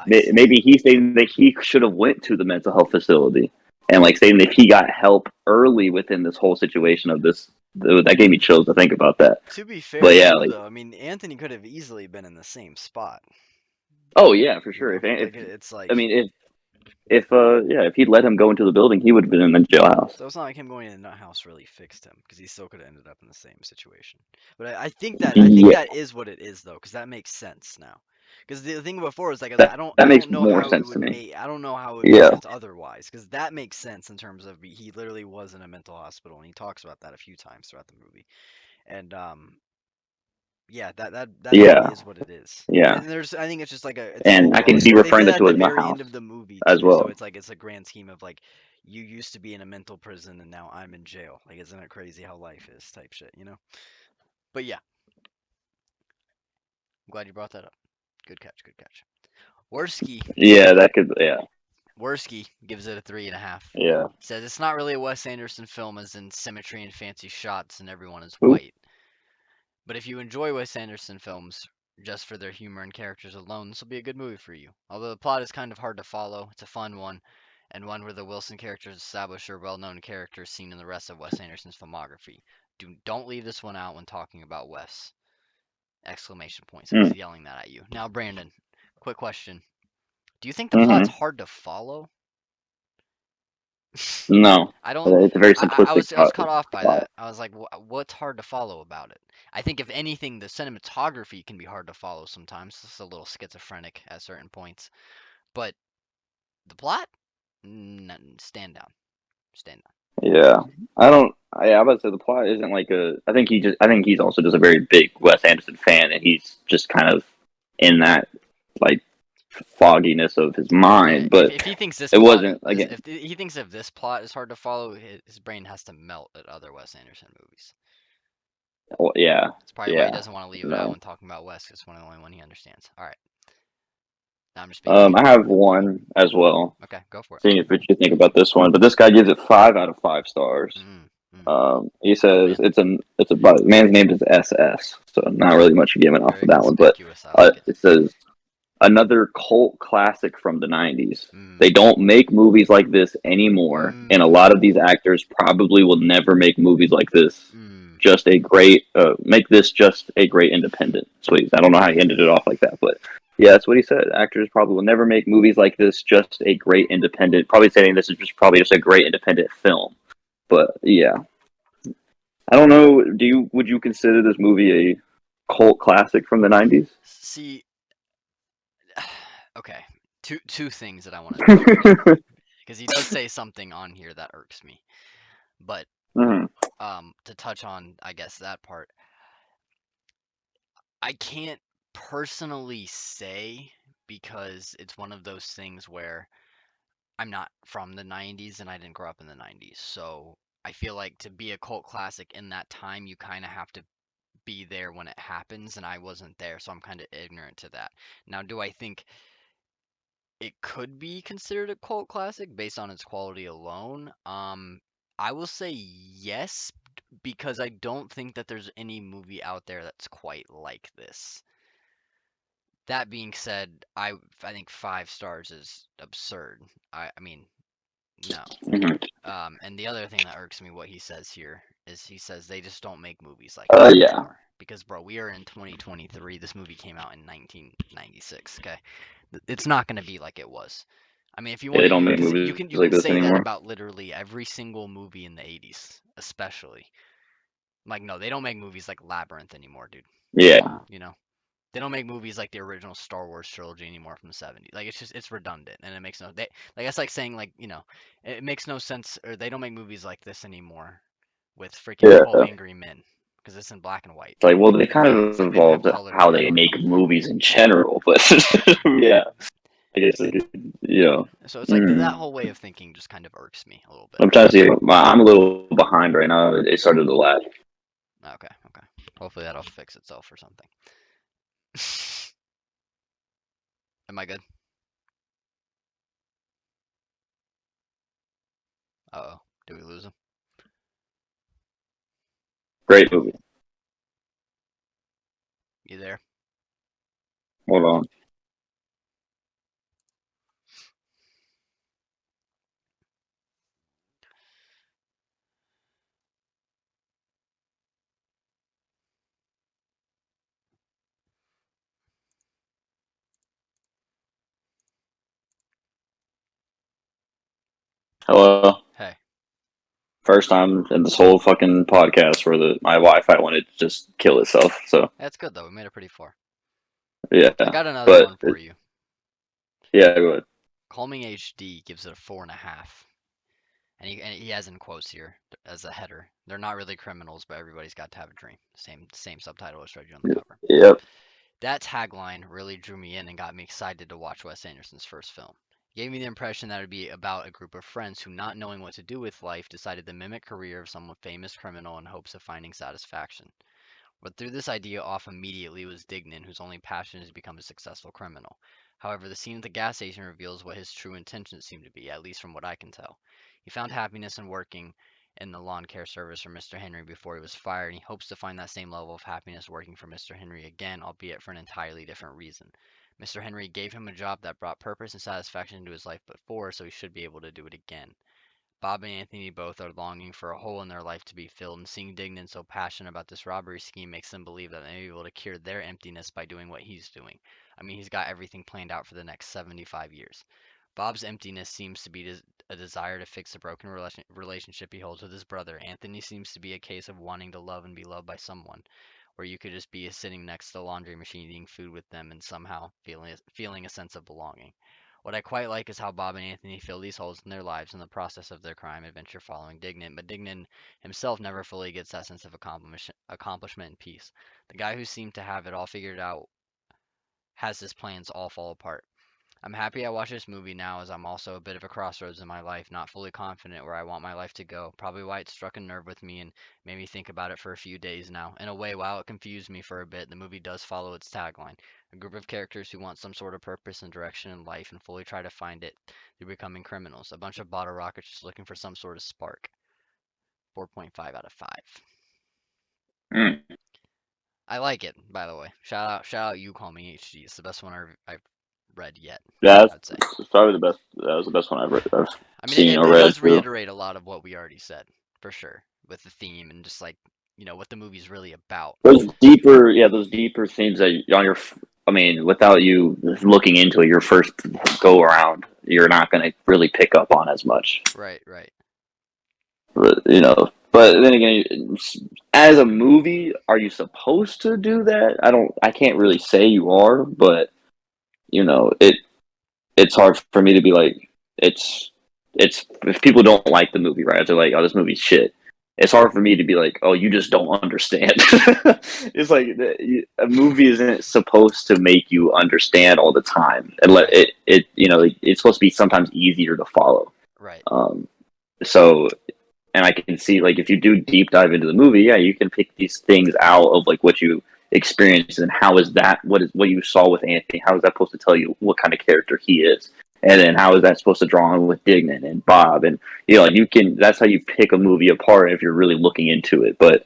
Speaker 1: I see.
Speaker 2: maybe he's saying that he should have went to the mental health facility, and like saying if he got help early within this whole situation of this, that gave me chills to think about that.
Speaker 1: To be
Speaker 2: But
Speaker 1: fair
Speaker 2: yeah,
Speaker 1: too,
Speaker 2: like,
Speaker 1: though, I mean Anthony could have easily been in the same spot.
Speaker 2: oh yeah, for sure. If
Speaker 1: Like it's
Speaker 2: I
Speaker 1: like
Speaker 2: mean if he'd let him go into the building, he would have been in the jailhouse.
Speaker 1: so it's not like him going in the nut house really fixed him because he still could have ended up in the same situation. But I think
Speaker 2: Yeah,
Speaker 1: that is what it is though, because that makes sense now. Because the thing before is like
Speaker 2: that
Speaker 1: I
Speaker 2: makes
Speaker 1: don't know
Speaker 2: more
Speaker 1: how it
Speaker 2: sense to
Speaker 1: would
Speaker 2: me.
Speaker 1: make
Speaker 2: Yeah,
Speaker 1: sense otherwise. Because that makes sense in terms of he literally was in a mental hospital and he talks about that a few times throughout the movie. And yeah, that to me
Speaker 2: yeah,
Speaker 1: is what it is.
Speaker 2: yeah.
Speaker 1: And there's I think it's just like it's a
Speaker 2: And I
Speaker 1: overall
Speaker 2: can
Speaker 1: like
Speaker 2: see
Speaker 1: they
Speaker 2: referring
Speaker 1: said
Speaker 2: that
Speaker 1: that at
Speaker 2: to
Speaker 1: the
Speaker 2: as my
Speaker 1: very
Speaker 2: house
Speaker 1: end of the movie
Speaker 2: as
Speaker 1: too. So
Speaker 2: well.
Speaker 1: it's like it's a grand scheme of like you used to be in a mental prison and now I'm in jail. Like isn't it crazy how life is type shit, you know? But yeah. glad you brought that up. Good catch. Good catch. Worski
Speaker 2: Yeah, that could. Yeah,
Speaker 1: Worski gives it a 3.5.
Speaker 2: yeah.
Speaker 1: Says it's not really a Wes Anderson film as in symmetry and fancy shots and everyone is
Speaker 2: Who?
Speaker 1: white. But if you enjoy Wes Anderson films just for their humor and characters alone, this will be a good movie for you. Although the plot is kind of hard to follow, it's a fun one, and one where the Wilson characters establish their well-known characters seen in the rest of Wes Anderson's filmography. Don't leave this one out when talking about Wes! Exclamation point. So he's
Speaker 2: Mm,
Speaker 1: yelling that at you. Now, Brandon, quick question. Do you think the plot's
Speaker 2: hmm.
Speaker 1: hard to follow?
Speaker 2: No,
Speaker 1: I don't.
Speaker 2: it's a very
Speaker 1: I
Speaker 2: simplistic
Speaker 1: was caught off by
Speaker 2: plot.
Speaker 1: that. I was like, what's hard to follow about it? I think if anything, the cinematography can be hard to follow sometimes. It's a little schizophrenic at certain points, but the plot, stand down, stand
Speaker 2: Yeah, I don't. I about to say the plot isn't like a. I think he just. I think he's also just a very big Wes Anderson fan, and he's just kind of in that like fogginess of his
Speaker 1: down. Yeah,
Speaker 2: mind. But
Speaker 1: if he thinks this
Speaker 2: it
Speaker 1: plot
Speaker 2: wasn't
Speaker 1: is
Speaker 2: again.
Speaker 1: if he thinks if this plot is hard to follow, his brain has to melt at other Wes Anderson movies.
Speaker 2: Well, yeah,
Speaker 1: That's probably why he
Speaker 2: yeah.
Speaker 1: doesn't want to leave it out
Speaker 2: No.
Speaker 1: when talking about Wes, 'cause it's one of the only one he understands. All right, now I'm just being mean.
Speaker 2: I have one as well.
Speaker 1: Okay, go for it.
Speaker 2: Seeing if what you think about this one, but this guy gives it 5 out of 5 stars.
Speaker 1: Mm, mm.
Speaker 2: He
Speaker 1: Oh
Speaker 2: says
Speaker 1: man,
Speaker 2: it's a man's name is SS, so not really much given off
Speaker 1: very
Speaker 2: of that one. But
Speaker 1: conspicuous. I like it.
Speaker 2: it says another cult classic from the '90s.
Speaker 1: Mm,
Speaker 2: They don't make movies like this anymore, and a lot of
Speaker 1: mm,
Speaker 2: these actors probably will never make movies like this.
Speaker 1: mm.
Speaker 2: Just a great make this just a great independent. So I don't know how he ended it off like that, but yeah, that's what he said. Actors probably will never make movies like this. Just a great independent. Probably saying this is just probably just a great independent film. But yeah, I don't know. Do you would you consider this movie a cult classic from the '90s?
Speaker 1: See, okay, two things that I want to touch on here because he does say something on here that irks me. But
Speaker 2: Mhm.
Speaker 1: to touch on, I guess that part, I can't personally say because it's one of those things where I'm not from the 90s and I didn't grow up in the 90s. So I feel like to be a cult classic in that time, you kind of have to be there when it happens, and I wasn't there, so I'm kind of ignorant to that. Now, do I think it could be considered a cult classic based on its quality alone? I will say yes, because I don't think that there's any movie out there that's quite like this. That being said, I think 5 stars is absurd. I mean, no.
Speaker 2: Mhm.
Speaker 1: And the other thing that irks me, what he says here, is he says they just don't make movies like this
Speaker 2: Yeah,
Speaker 1: anymore. Because, bro, we are in 2023. This movie came out in 1996. Okay, it's not gonna be like it was. I mean, if you want
Speaker 2: they
Speaker 1: to,
Speaker 2: don't make
Speaker 1: because
Speaker 2: movies
Speaker 1: you
Speaker 2: like
Speaker 1: can
Speaker 2: this
Speaker 1: say that
Speaker 2: anymore.
Speaker 1: about literally every single movie in the 80s, especially. Like, no, they don't make movies like Labyrinth anymore, dude.
Speaker 2: Yeah,
Speaker 1: You know, they don't make movies like the original Star Wars trilogy anymore from the 70s. Like, it's redundant and it makes no they like that's like saying, like, it makes no sense, or they don't make movies like this anymore with freaking 12
Speaker 2: yeah.
Speaker 1: Angry Men because it's in black and white.
Speaker 2: It's like, well, they kind
Speaker 1: It's
Speaker 2: of
Speaker 1: like they don't have
Speaker 2: evolved
Speaker 1: color
Speaker 2: how they
Speaker 1: anymore.
Speaker 2: make movies in general, but yeah, I guess you know.
Speaker 1: So it's like that
Speaker 2: Mm.
Speaker 1: whole way of thinking just kind of irks me a little bit.
Speaker 2: I'm trying to see. I'm a little behind right now. It started to lag.
Speaker 1: Okay, okay. Hopefully that'll fix itself or something. Am I good? Uh-oh. Did we lose him?
Speaker 2: Great movie.
Speaker 1: You there?
Speaker 2: Hold on. Hello.
Speaker 1: Hey.
Speaker 2: First time in this whole fucking podcast where my Wi-Fi wanted to just kill itself. So
Speaker 1: That's good though. We made it pretty far. I
Speaker 2: yeah,
Speaker 1: got another
Speaker 2: but
Speaker 1: one for you.
Speaker 2: yeah, go ahead.
Speaker 1: Calming HD gives it a 4.5. And he has in quotes here as a header. They're not really criminals, but everybody's got to have a dream. Same subtitle as showed you on the cover.
Speaker 2: Yep.
Speaker 1: That tagline really drew me in and got me excited to watch Wes Anderson's first film. It gave me the impression that it would be about a group of friends who, not knowing what to do with life, decided to mimic career of some famous criminal in hopes of finding satisfaction. What threw this idea off immediately was Dignan, whose only passion is to become a successful criminal. However, the scene at the gas station reveals what his true intentions seem to be, at least from what I can tell. He found happiness in working in the lawn care service for Mr. Henry before he was fired, and he hopes to find that same level of happiness working for Mr. Henry again, albeit for an entirely different reason. Mr. Henry gave him a job that brought purpose and satisfaction into his life before, so he should be able to do it again. Bob and Anthony both are longing for a hole in their life to be filled, and seeing Dignan so passionate about this robbery scheme makes them believe that they may be able to cure their emptiness by doing what he's doing. I mean, he's got everything planned out for the next 75 years. Bob's emptiness seems to be a desire to fix the broken relationship he holds with his brother. Anthony seems to be a case of wanting to love and be loved by someone, where you could just be sitting next to the laundry machine eating food with them and somehow feeling a sense of belonging. What I quite like is how Bob and Anthony fill these holes in their lives in the process of their crime adventure following Dignan, but Dignan himself never fully gets that sense of accomplishment and peace. The guy who seemed to have it all figured out has his plans all fall apart. I'm happy I watched this movie now as I'm also a bit of a crossroads in my life, not fully confident where I want my life to go. Probably why it struck a nerve with me and made me think about it for a few days now. In a way, while it confused me for a bit, the movie does follow its tagline. A group of characters who want some sort of purpose and direction in life and fully try to find it through becoming criminals. A bunch of bottle rockets just looking for some sort of spark. 4.5 out of 5.
Speaker 2: Mm.
Speaker 1: I like it, by the way. Shout out you call me HG. It's the best one I've read yet,
Speaker 2: Yeah,
Speaker 1: I'd say.
Speaker 2: that's probably the best. That was the best one I've
Speaker 1: I mean,
Speaker 2: seen or
Speaker 1: it
Speaker 2: read
Speaker 1: does
Speaker 2: too.
Speaker 1: reiterate a lot of what we already said, for sure, with the theme and just like, what the movie's really about.
Speaker 2: Those deeper, yeah, those deeper themes that on your, I mean, without you looking into it, your first go around, you're not going to really pick up on as much.
Speaker 1: Right, right.
Speaker 2: But, but then again, as a movie, are you supposed to do that? I can't really say you are, but it's hard for me to be like, it's if people don't like the movie, right? They're like, oh, this movie's shit. It's hard for me to be like, oh, you just don't understand. It's like a movie isn't supposed to make you understand all the time, and let
Speaker 1: Right,
Speaker 2: it's supposed to be sometimes easier to follow.
Speaker 1: right.
Speaker 2: Um, so and I can see like if you do deep dive into the movie, yeah, you can pick these things out of like what you experienced and how is that what you saw with Anthony, how is that supposed to tell you what kind of character he is, and then how is that supposed to draw on with Dignan and Bob, and like you can that's how you pick a movie apart if you're really looking into it. But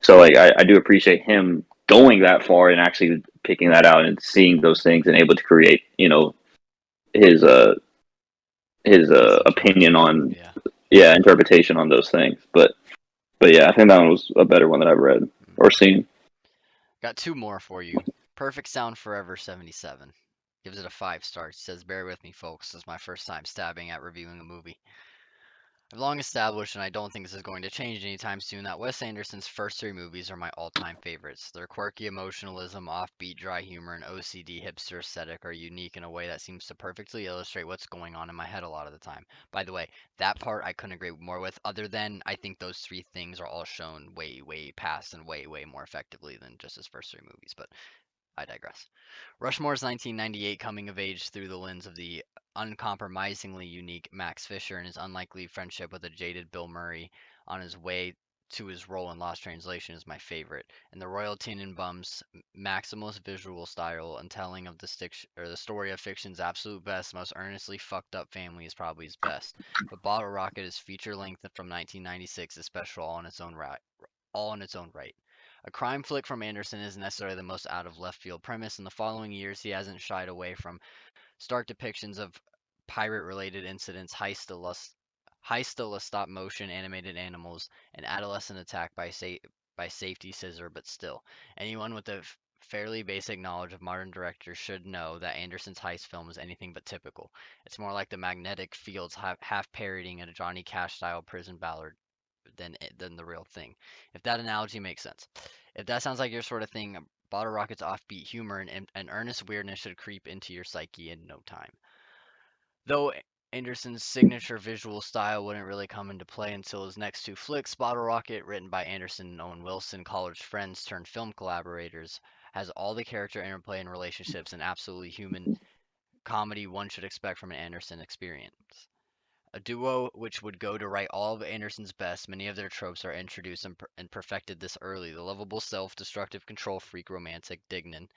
Speaker 2: so like I do appreciate him going that far and actually picking that out and seeing those things and able to create his
Speaker 1: His
Speaker 2: opinion
Speaker 1: interpretation.
Speaker 2: on
Speaker 1: Yeah.
Speaker 2: interpretation on those things. But yeah, I think that one was a better one that I've read
Speaker 1: Mm.
Speaker 2: or seen.
Speaker 1: Got two more for you. Perfect Sound Forever 77. Gives it a 5 stars. Says, bear with me, folks. This is my first time stabbing at reviewing a movie. I've long established, and I don't think this is going to change anytime soon, that Wes Anderson's first three movies are my all-time favorites. Their quirky emotionalism, offbeat dry humor, and OCD hipster aesthetic are unique in a way that seems to perfectly illustrate what's going on in my head a lot of the time. By the way, that part I couldn't agree more with, other than I think those three things are all shown way, way past and way, way more effectively than just his first three movies, but I digress. Rushmore's 1998 coming of age through the lens of the uncompromisingly unique Max Fisher and his unlikely friendship with a jaded Bill Murray on his way to his role in Lost Translation is my favorite, and the Royal Tenenbaums' maximalist visual style and telling of the story of fiction's absolute best, most earnestly fucked up family is probably his best. But Bottle Rocket is feature length from 1996 is special all in its own right. A crime flick from Anderson isn't necessarily the most out of left field premise. In the following years, he hasn't shied away from stark depictions of pirate related incidents, high still stop motion animated animals, and adolescent attack by safety scissor, but still. Anyone with a fairly basic knowledge of modern directors should know that Anderson's heist film is anything but typical. It's more like the magnetic fields half parodying a Johnny Cash style prison ballad than the real thing. If that analogy makes sense. If that sounds like your sort of thing, Bottle Rocket's offbeat humor and earnest weirdness should creep into your psyche in no time. Though Anderson's signature visual style wouldn't really come into play until his next two flicks, Bottle Rocket, written by Anderson and Owen Wilson, college friends turned film collaborators, has all the character interplay and relationships and absolutely human comedy one should expect from an Anderson experience. A duo which would go to write all of Anderson's best. Many of their tropes are introduced and perfected this early. The lovable, self-destructive control freak romantic Dignan.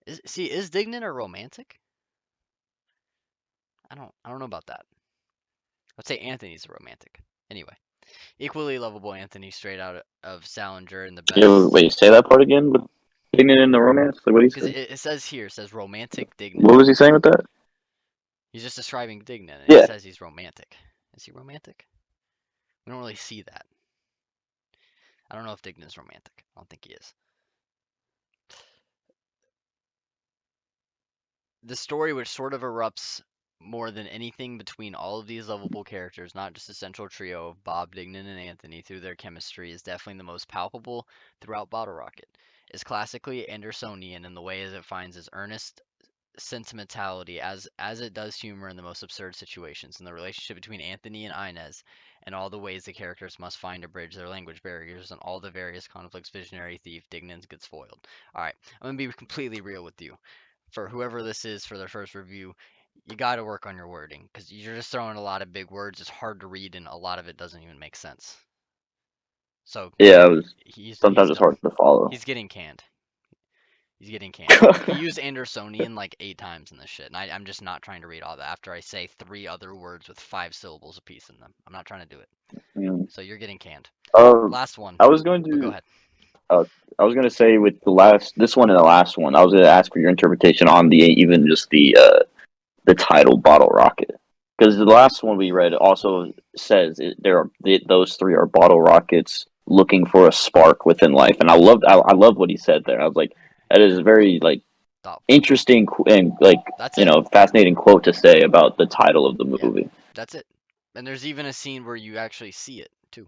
Speaker 1: Is Dignan a romantic? I don't know about that. I'd say Anthony's a romantic. Anyway, equally lovable Anthony straight out of Salinger and the
Speaker 2: Yeah,
Speaker 1: best.
Speaker 2: wait, say that part again. With Dignan in the romance. Like, what do you
Speaker 1: Because
Speaker 2: say?
Speaker 1: it says here, it says romantic Dignan.
Speaker 2: What was he saying with that?
Speaker 1: He's just describing Dignan, and he
Speaker 2: Yeah,
Speaker 1: says he's romantic. Is he romantic? We don't really see that. I don't know if Dignan's romantic. I don't think he is. The story, which sort of erupts more than anything between all of these lovable characters, not just a central trio of Bob, Dignan, and Anthony through their chemistry, is definitely the most palpable throughout Bottle Rocket. It's classically Andersonian in the way as it finds its earnest sentimentality as it does humor in the most absurd situations, and the relationship between Anthony and Inez, and all the ways the characters must find to bridge their language barriers, and all the various conflicts visionary thief Dignans gets foiled. Alright, I'm gonna be completely real with you. For whoever this is for their first review, you gotta work on your wording, because you're just throwing a lot of big words, it's hard to read, and a lot of it doesn't even make sense. So
Speaker 2: yeah. It was
Speaker 1: he's
Speaker 2: sometimes it's
Speaker 1: done.
Speaker 2: hard to follow.
Speaker 1: He's getting canned. He's getting canned. He used Andersonian like 8 times in this shit, and I'm just not trying to read all that after I say 3 other words with 5 syllables apiece in them. I'm not trying to do it.
Speaker 2: Mm.
Speaker 1: So you're getting canned.
Speaker 2: Um,
Speaker 1: Last one.
Speaker 2: I was going
Speaker 1: Oh, go
Speaker 2: to.
Speaker 1: ahead.
Speaker 2: I was going to say with this one and the last one, I was going to ask for your interpretation on even just the title Bottle Rocket, because the last one we read also says those three are bottle rockets looking for a spark within life, and I loved what he said there. I was like, that is a very like
Speaker 1: Thoughtful.
Speaker 2: interesting and like
Speaker 1: That's it.
Speaker 2: fascinating quote to say about the title of the
Speaker 1: Yeah,
Speaker 2: movie.
Speaker 1: that's it. And there's even a scene where you actually see it too,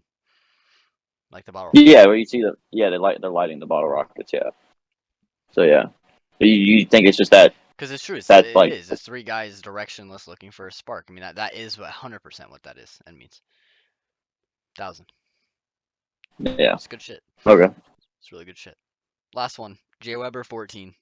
Speaker 1: like the bottle rocket.
Speaker 2: Yeah, where you see they're lighting the bottle rockets. Yeah, so yeah, you think it's just
Speaker 1: Because it's true.
Speaker 2: that
Speaker 1: It
Speaker 2: like
Speaker 1: is. It's 3 guys directionless looking for a spark. I mean, that is 100% what that is and means. 1,000.
Speaker 2: yeah,
Speaker 1: It's good shit.
Speaker 2: okay.
Speaker 1: It's really good shit. Last one. J. Weber 14.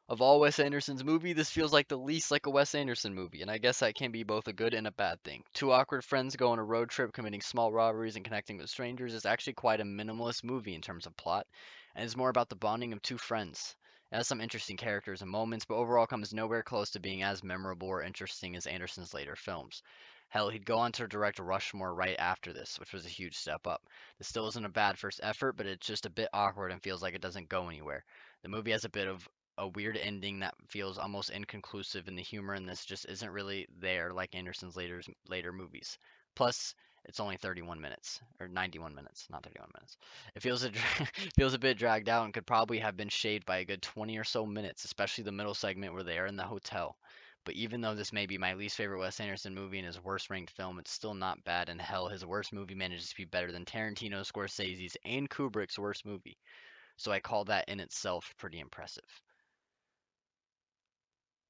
Speaker 1: Of all Wes Anderson's movie, this feels like the least like a Wes Anderson movie, and I guess that can be both a good and a bad thing. Two awkward friends go on a road trip committing small robberies and connecting with strangers is actually quite a minimalist movie in terms of plot, and is more about the bonding of two friends. It has some interesting characters and moments, but overall comes nowhere close to being as memorable or interesting as Anderson's later films. Hell, he'd go on to direct Rushmore right after this, which was a huge step up. This still isn't a bad first effort, but it's just a bit awkward and feels like it doesn't go anywhere. The movie has a bit of a weird ending that feels almost inconclusive, and the humor in this just isn't really there like Anderson's later movies. Plus, it's only 31 minutes or 91 minutes, not 31 minutes. It feels feels a bit dragged out and could probably have been shaved by a good 20 or so minutes, especially the middle segment where they are in the hotel. But even though this may be my least favorite Wes Anderson movie and his worst ranked film, it's still not bad, and hell, his worst movie manages to be better than Tarantino, Scorsese's, and Kubrick's worst movie. So I call that in itself pretty impressive.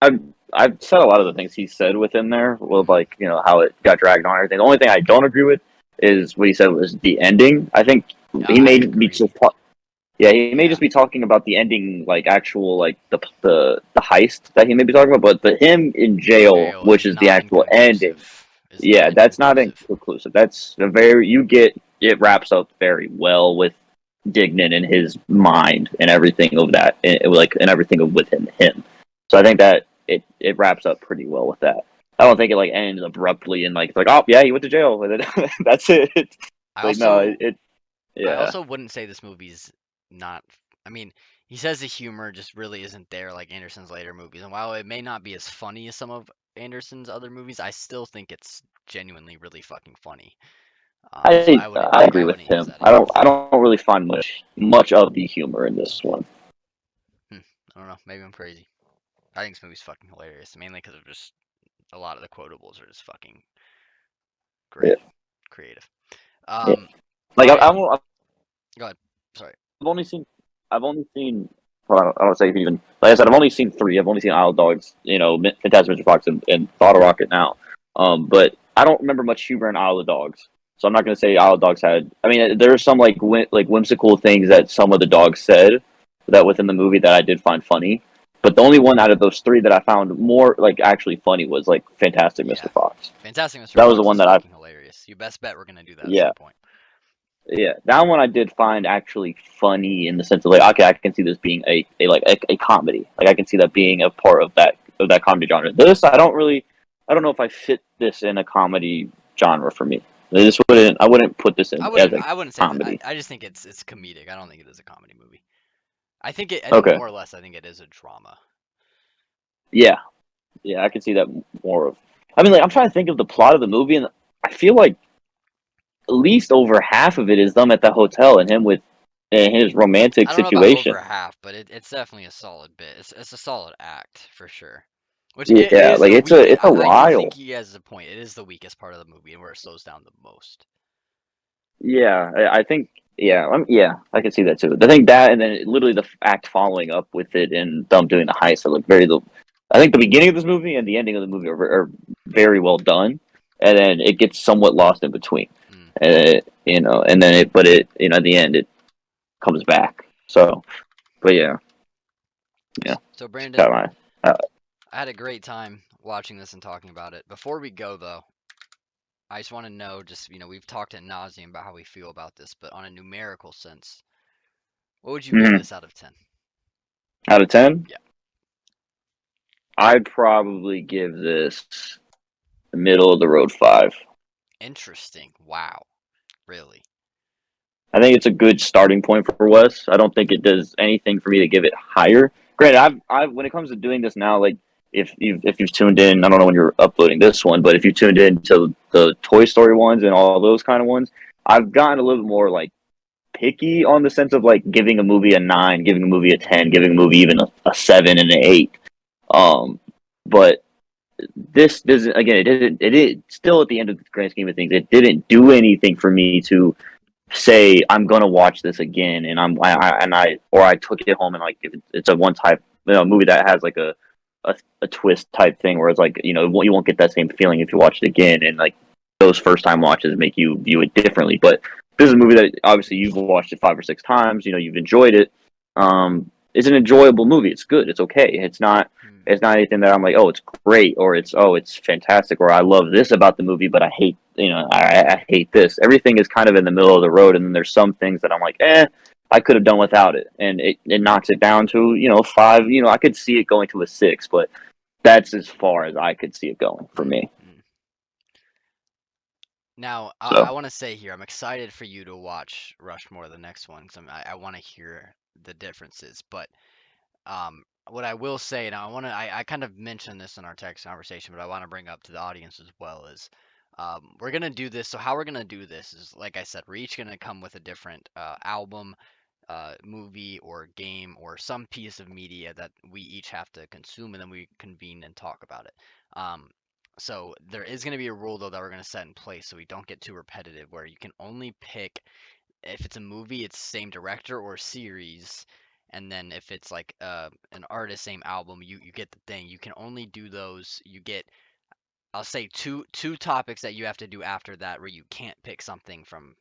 Speaker 2: I've I've said a lot of the things he said within there with
Speaker 1: Hmm.
Speaker 2: like how it got dragged on and everything. The only thing I don't agree with is what he said was the ending. I think he
Speaker 1: I
Speaker 2: may be
Speaker 1: agree.
Speaker 2: just yeah, he may
Speaker 1: Yeah.
Speaker 2: just be talking about the ending, like actual like the heist that he may be talking about, but the him in
Speaker 1: In
Speaker 2: jail,
Speaker 1: jail
Speaker 2: which
Speaker 1: is
Speaker 2: is the
Speaker 1: not
Speaker 2: actual ending.
Speaker 1: inconclusive. Is
Speaker 2: Yeah,
Speaker 1: not
Speaker 2: that's not
Speaker 1: inconclusive.
Speaker 2: inconclusive. That's a very you get it wraps up very well with Dignan and his mind and everything of that, and everything within him. So I think that it wraps up pretty well with that. I don't think it like ends abruptly and like it's like oh yeah he went to jail with it. That's it. It's
Speaker 1: I
Speaker 2: like no
Speaker 1: also I
Speaker 2: yeah.
Speaker 1: also wouldn't say this movie's not. I mean, he says the humor just really isn't there like Anderson's later movies. And while it may not be as funny as some of Anderson's other movies, I still think it's genuinely really fucking funny. So
Speaker 2: I agree
Speaker 1: I
Speaker 2: with
Speaker 1: wouldn't use
Speaker 2: him.
Speaker 1: that against
Speaker 2: I
Speaker 1: it.
Speaker 2: don't really find much of the humor in this one.
Speaker 1: Hmm. I don't know. Maybe I'm crazy. I think this movie's fucking hilarious, mainly because of just a lot of the quotables are just fucking
Speaker 2: Yeah,
Speaker 1: great, creative.
Speaker 2: yeah. Like
Speaker 1: My
Speaker 2: I've
Speaker 1: go ahead. Sorry.
Speaker 2: only seen I've only seen well, I don't say even like I said I've only seen three. I've only seen Isle of Dogs, Fantastic Mr. Fox and Bottle Rocket now. But I don't remember much humor in Isle of Dogs. So I'm not going to say Isle of Dogs had. I mean, there are some like whimsical things that some of the dogs said that within the movie that I did find funny. But the only one out of those three that I found more like actually funny was like Fantastic Mr.
Speaker 1: Yeah.
Speaker 2: Fox.
Speaker 1: Fantastic Mr.
Speaker 2: That was the
Speaker 1: Fox
Speaker 2: one
Speaker 1: is
Speaker 2: that I
Speaker 1: fucking hilarious. You best bet we're gonna do that at
Speaker 2: yeah
Speaker 1: some point.
Speaker 2: yeah that one I did find actually funny in the sense of like okay I can see this being a comedy, like I can see that being a part of that comedy genre. This I don't know if I fit this in a comedy genre for me. This wouldn't I wouldn't put this in as a
Speaker 1: I wouldn't say that.
Speaker 2: comedy.
Speaker 1: I just think it's comedic. I don't think it is a comedy movie. I think
Speaker 2: Okay,
Speaker 1: more or less I think it is a drama.
Speaker 2: yeah, yeah, I can see that more of. I mean, like I'm trying to think of the plot of the movie, and I feel like at least over half of it is them at the hotel and him with and his romantic
Speaker 1: I don't know about
Speaker 2: situation.
Speaker 1: over half, but it's definitely a solid bit. It's a solid act for sure. Which it
Speaker 2: Yeah,
Speaker 1: is
Speaker 2: like
Speaker 1: the weak.
Speaker 2: it's a
Speaker 1: I do think
Speaker 2: while.
Speaker 1: he has a point. It is the weakest part of the movie and where it slows down the most.
Speaker 2: Yeah, I think yeah, yeah, I can see that too. I think that and then literally the act following up with it and them doing the heist are like very the. I think the beginning of this movie and the ending of the movie are very well done, and then it gets somewhat lost in between.
Speaker 1: Mm.
Speaker 2: You know, and then you know, at the end it comes back. So, but yeah, yeah,
Speaker 1: So Brandon,
Speaker 2: got my. Uh,
Speaker 1: I had a great time watching this and talking about it. Before we go though, I just want to know, just we've talked at nauseum about how we feel about this, but on a numerical sense, what would you give
Speaker 2: mhm.
Speaker 1: this out of 10?
Speaker 2: Out of 10,
Speaker 1: Yeah,
Speaker 2: I'd probably give this middle of the road 5.
Speaker 1: interesting. Wow, really?
Speaker 2: I think it's a good starting point for Wes. I don't think it does anything for me to give it higher. Granted, I've when it comes to doing this now, like if you've tuned in, I don't know when you're uploading this one, but if you tuned in to the Toy Story ones and all those kind of ones, I've gotten a little bit more like picky on the sense of like giving a movie a 9, giving a movie a 10, giving a movie even a 7 and an 8. Um, but this doesn't. Again, it didn't. It is still at the end of the grand scheme of things. It didn't do anything for me to say I'm gonna watch this again, and I took it home and like if it's a one type movie that has like a twist type thing where it's like you won't get that same feeling if you watch it again, and like those first time watches make you view it differently. But this is a movie that obviously you've watched it 5 or 6 times. You've enjoyed it. It's an enjoyable movie. It's good. It's okay.
Speaker 1: Hmm.
Speaker 2: It's not anything that I'm like, oh, it's great or it's fantastic or I love this about the movie, but I hate I hate this. Everything is kind of in the middle of the road, and then there's some things that I'm like, I could have done without it, and it knocks it down to 5. I could see it going to a 6, but that's as far as I could see it going for
Speaker 1: Mm,
Speaker 2: me.
Speaker 1: mm. Now, I
Speaker 2: So,
Speaker 1: want to say here, I'm excited for you to watch Rushmore, the next one, because I want to hear the differences. But what I will say, and I kind of mentioned this in our text conversation, but I want to bring up to the audience as well is, we're gonna do this. So how we're gonna do this is, like I said, we're each gonna come with a different album, movie, or game, or some piece of media that we each have to consume, and then we convene and talk about it. Um, so there is gonna be a rule though that we're gonna set in place so we don't get too repetitive, where you can only pick if it's a movie, it's same director or series, and then if it's like an artist, same album, you get the thing. You can only do those. You get, I'll say two topics that you have to do after that where you can't pick something from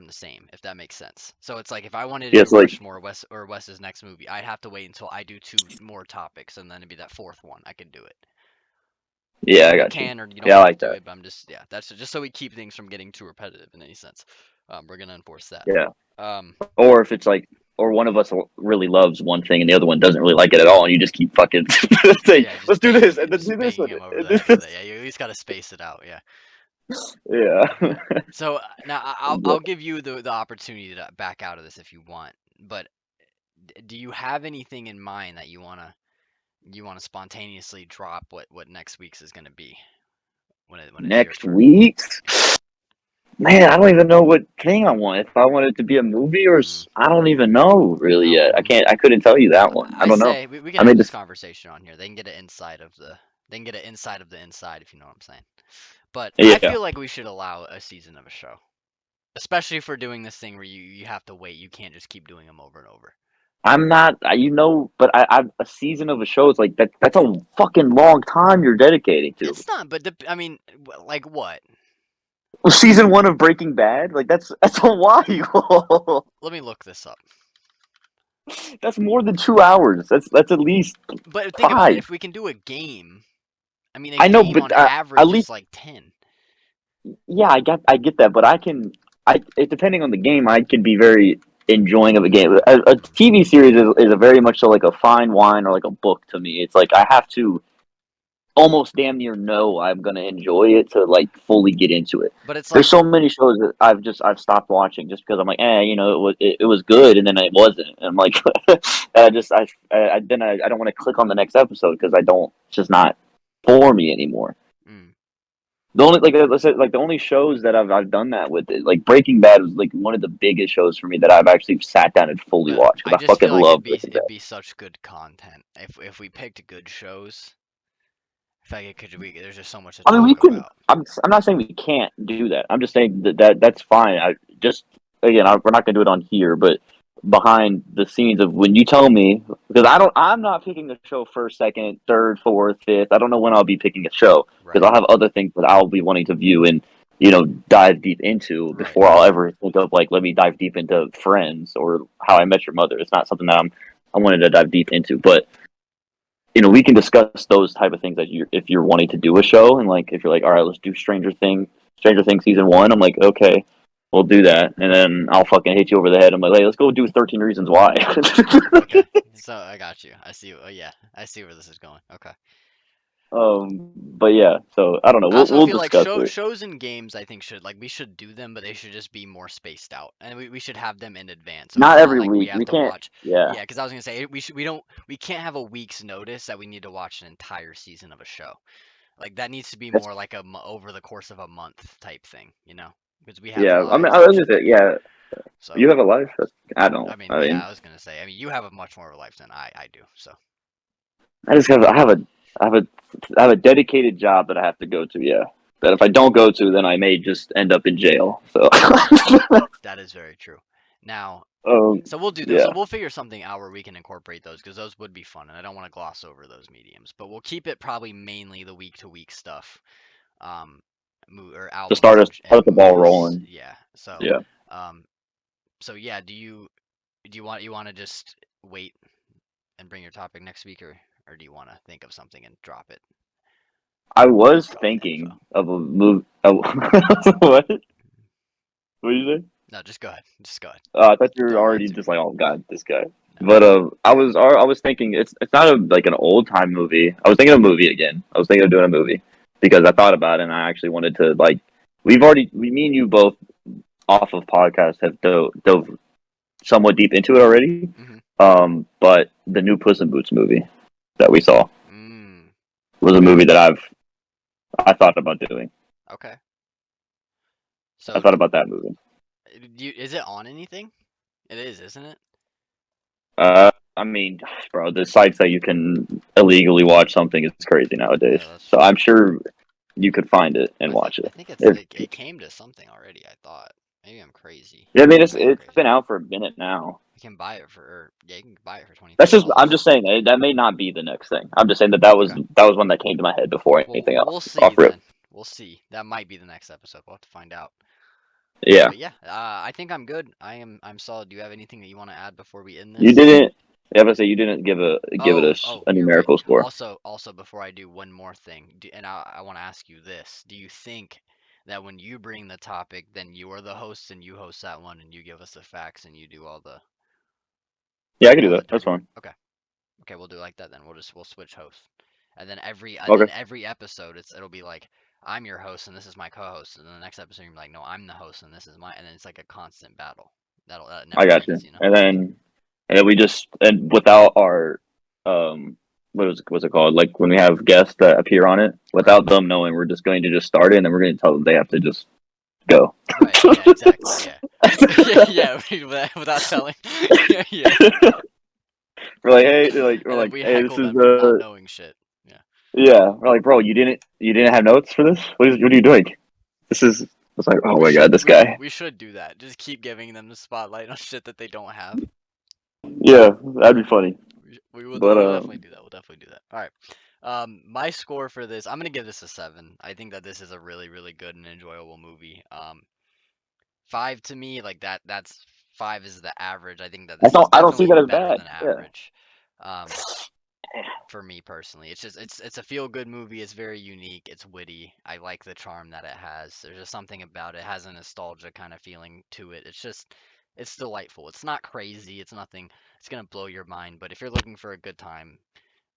Speaker 1: the same, if that makes sense. So it's like if I wanted to do
Speaker 2: yes, like,
Speaker 1: Rushmore Wes's next movie, I'd have to wait until I do two more topics, and then it'd be that fourth one. I could do it.
Speaker 2: yeah, I
Speaker 1: You
Speaker 2: got you.
Speaker 1: can or you don't
Speaker 2: Yeah, I
Speaker 1: have to
Speaker 2: like
Speaker 1: do
Speaker 2: that.
Speaker 1: it, but I'm just, yeah, that's just so we keep things from getting too repetitive in any sense. We're gonna enforce that.
Speaker 2: Yeah.
Speaker 1: Um,
Speaker 2: Or if it's like, or one of us really loves one thing and the other one doesn't really like it at all, and you just keep fucking saying,
Speaker 1: Yeah, just
Speaker 2: let's do this and then do
Speaker 1: just
Speaker 2: this
Speaker 1: banging
Speaker 2: one.
Speaker 1: him over
Speaker 2: And
Speaker 1: the
Speaker 2: do
Speaker 1: head with it.
Speaker 2: this.
Speaker 1: Yeah, you at least gotta space it out. Yeah.
Speaker 2: Yeah.
Speaker 1: So now I'll give you the opportunity to back out of this if you want. But do you have anything in mind that you wanna spontaneously drop what next week's is gonna be when it's your
Speaker 2: Next
Speaker 1: turn?
Speaker 2: week, man, I don't even know what thing I want. If I want it to be a movie
Speaker 1: Mm,
Speaker 2: I don't even know really
Speaker 1: no.
Speaker 2: yet. I couldn't tell you that one. I
Speaker 1: I
Speaker 2: don't know.
Speaker 1: say we can
Speaker 2: I
Speaker 1: have
Speaker 2: made
Speaker 1: this
Speaker 2: this.
Speaker 1: conversation on here. They can get an inside of the inside if you know what I'm saying. But I
Speaker 2: Yeah.
Speaker 1: feel like we should allow a season of a show. Especially if we're doing this thing where you have to wait. You can't just keep doing them over and over.
Speaker 2: I'm not, but I a season of a show is like that. That's a fucking long time you're dedicating to.
Speaker 1: It's not, but I mean, like what?
Speaker 2: Season one of Breaking Bad, like that's a while.
Speaker 1: Let me look this up.
Speaker 2: That's more than 2 hours. That's at least
Speaker 1: But think about it.
Speaker 2: 5.
Speaker 1: If we can do a game, I mean, a
Speaker 2: I know,
Speaker 1: game
Speaker 2: but
Speaker 1: on
Speaker 2: at
Speaker 1: average is
Speaker 2: least
Speaker 1: like 10.
Speaker 2: yeah, I get that, but depending on the game, I can be very enjoying of a game. A TV series is a very much so like a fine wine or like a book to me. It's like I have to almost damn near know I'm gonna enjoy it to like fully get into it.
Speaker 1: But it's
Speaker 2: There's
Speaker 1: like,
Speaker 2: so many shows that I've stopped watching just because I'm like, it was good, and then it wasn't, and I'm like, I don't want to click on the next episode because I don't it's just not for me anymore.
Speaker 1: mm,
Speaker 2: The only like let's say like the only shows that I've done that with it, like Breaking Bad was like one of the biggest shows for me that I've actually sat down and fully
Speaker 1: but
Speaker 2: watched
Speaker 1: I
Speaker 2: because I
Speaker 1: just
Speaker 2: fucking
Speaker 1: feel like
Speaker 2: love Breaking
Speaker 1: it'd
Speaker 2: Bad.
Speaker 1: be such good content if we picked good shows. I feel like it could be. There's just so much to
Speaker 2: I mean, we
Speaker 1: talk
Speaker 2: can.
Speaker 1: about.
Speaker 2: I'm not saying we can't do that. I'm just saying that's fine. I just again, we're not gonna do it on here, but behind the scenes of when you tell me because I'm not picking a show first, second, third, fourth, fifth. I don't know when I'll be picking a show because
Speaker 1: Right.
Speaker 2: I'll have other things that I'll be wanting to view and dive deep into
Speaker 1: Right.
Speaker 2: before I'll ever think of like let me dive deep into Friends or How I Met Your Mother. It's not something that I wanted to dive deep into, but we can discuss those type of things that you if you're wanting to do a show and like if you're like, all right, let's do Stranger Things season one. I'm like, okay, we'll do that, and then I'll fucking hit you over the head. I'm like, hey, let's go do 13 Reasons Why.
Speaker 1: Okay. So I got you. I see. Oh yeah, I see where this is going. Okay.
Speaker 2: but yeah, so I don't know.
Speaker 1: I
Speaker 2: We'll
Speaker 1: also
Speaker 2: we'll
Speaker 1: feel like
Speaker 2: discuss it.
Speaker 1: shows and games I think should like we should do them, but they should just be more spaced out, and we should have them in advance. So it's
Speaker 2: Not
Speaker 1: not
Speaker 2: every
Speaker 1: like we
Speaker 2: week.
Speaker 1: have
Speaker 2: We
Speaker 1: to
Speaker 2: can't.
Speaker 1: watch.
Speaker 2: Yeah,
Speaker 1: Yeah, because I was gonna say we can't have a week's notice that we need to watch an entire season of a show. Like that needs to be
Speaker 2: that's
Speaker 1: more like over the course of a month type thing, because we have
Speaker 2: yeah. I mean,
Speaker 1: lives
Speaker 2: I
Speaker 1: and
Speaker 2: was gonna
Speaker 1: shit
Speaker 2: say
Speaker 1: like that.
Speaker 2: yeah.
Speaker 1: So
Speaker 2: You have a life. I
Speaker 1: I
Speaker 2: don't.
Speaker 1: mean,
Speaker 2: I
Speaker 1: yeah,
Speaker 2: mean,
Speaker 1: I was gonna say. I mean, you have a much more of a life than I do. So
Speaker 2: I just have. I have a. I have a dedicated job that I have to go to. Yeah. That if I don't go to, then I may just end up in jail. So.
Speaker 1: that is very true. Now,
Speaker 2: um.
Speaker 1: so we'll do this. So
Speaker 2: Yeah.
Speaker 1: we'll figure something out where we can incorporate those because those would be fun, and I don't want to gloss over those mediums. But we'll keep it probably mainly the week to week stuff, um, or
Speaker 2: To
Speaker 1: albums and
Speaker 2: start the ball
Speaker 1: movies.
Speaker 2: rolling.
Speaker 1: Yeah. So,
Speaker 2: Yeah.
Speaker 1: um, so yeah. Do you want to just wait and bring your topic next week, or do you want to think of something and
Speaker 2: I was
Speaker 1: drop the info?
Speaker 2: thinking of a move. What? What did you say?
Speaker 1: No, just go ahead. Just go ahead.
Speaker 2: I thought you were
Speaker 1: Don't
Speaker 2: already
Speaker 1: answer.
Speaker 2: just like, oh god, this guy.
Speaker 1: No.
Speaker 2: But I was thinking it's not like an old time movie. I was thinking of a movie again. I was thinking of doing a movie because I thought about it and I actually wanted to like. Me and you both off of podcasts have dove somewhat deep into it already.
Speaker 1: Mm-hmm.
Speaker 2: But the new Puss in Boots movie that we saw
Speaker 1: Mm.
Speaker 2: was a
Speaker 1: Okay.
Speaker 2: movie that I thought about doing.
Speaker 1: Okay.
Speaker 2: I
Speaker 1: So,
Speaker 2: thought about that movie.
Speaker 1: is it on anything? It is, isn't it?
Speaker 2: I mean, bro, the sites that you can illegally watch something is crazy nowadays.
Speaker 1: Yeah, that's
Speaker 2: So
Speaker 1: true.
Speaker 2: I'm sure you could find it and
Speaker 1: I think
Speaker 2: watch
Speaker 1: I
Speaker 2: it.
Speaker 1: think
Speaker 2: If
Speaker 1: it came to something already. I thought maybe I'm crazy.
Speaker 2: yeah, I mean,
Speaker 1: Maybe I am
Speaker 2: it's
Speaker 1: crazy.
Speaker 2: been out for a minute now.
Speaker 1: You can buy it yeah, you can buy it for twenty
Speaker 2: That's
Speaker 1: five
Speaker 2: just I'm
Speaker 1: dollars.
Speaker 2: just saying that may not be the next thing. I'm just saying that
Speaker 1: Okay.
Speaker 2: that was one that came to my head before
Speaker 1: Well,
Speaker 2: anything
Speaker 1: we'll
Speaker 2: else.
Speaker 1: see
Speaker 2: Off rip.
Speaker 1: then. We'll see. That might be the next episode. We'll have to find out.
Speaker 2: Yeah,
Speaker 1: But yeah, I think I'm good. I'm solid. Do you have anything that you want to add before we end
Speaker 2: you
Speaker 1: this?
Speaker 2: didn't. Yeah, but say you didn't give it
Speaker 1: Oh, oh,
Speaker 2: a
Speaker 1: you're right.
Speaker 2: numerical score.
Speaker 1: Also, before I do one more thing, and I want to ask you this: do you think that when you bring the topic, then you are the host and you host that one, and you give us the facts and you do
Speaker 2: Yeah, I can do
Speaker 1: all the
Speaker 2: that. That's
Speaker 1: dirty work?
Speaker 2: fine.
Speaker 1: Okay, okay, we'll do it like that then. We'll switch hosts, and then
Speaker 2: Okay,
Speaker 1: every episode it'll be like I'm your host and this is my co-host, and then the next episode you'll be like, no, I'm the host and this is my, and then it's like a constant battle that
Speaker 2: I
Speaker 1: never
Speaker 2: got
Speaker 1: ends,
Speaker 2: you. And then we just and without our what's it called? Like when we have guests that appear on it,
Speaker 1: Right.
Speaker 2: without them knowing, we're just going to just start it, and then we're going to tell them they have to just go.
Speaker 1: Right. Yeah. Exactly. Yeah. Yeah. Without telling. Yeah. Yeah.
Speaker 2: We're like, hey, we're
Speaker 1: And then
Speaker 2: like,
Speaker 1: we
Speaker 2: hey, this
Speaker 1: heckle
Speaker 2: is
Speaker 1: them for not knowing shit. Yeah.
Speaker 2: yeah. We're like, bro, you didn't have notes for this? What are you doing? This is. It's like, oh
Speaker 1: We
Speaker 2: my god,
Speaker 1: should
Speaker 2: this
Speaker 1: we
Speaker 2: guy.
Speaker 1: we should do that. Just keep giving them the spotlight on shit that they don't have.
Speaker 2: Yeah, that'd be funny. But
Speaker 1: We'll definitely do that. We'll definitely do that. All right. My score for this, I'm gonna give this a 7. I think that this is a really, really good and enjoyable movie. 5 to me, like that's 5 is the average. I think that this is
Speaker 2: I don't see
Speaker 1: definitely
Speaker 2: that as
Speaker 1: better
Speaker 2: bad.
Speaker 1: than
Speaker 2: Yeah.
Speaker 1: average. Um, for me personally, it's just it's a feel good movie. It's very unique. It's witty. I like the charm that it has. There's just something about it. It has a nostalgia kind of feeling to it. It's delightful. It's not crazy. It's nothing. It's gonna blow your mind. But if you're looking for a good time,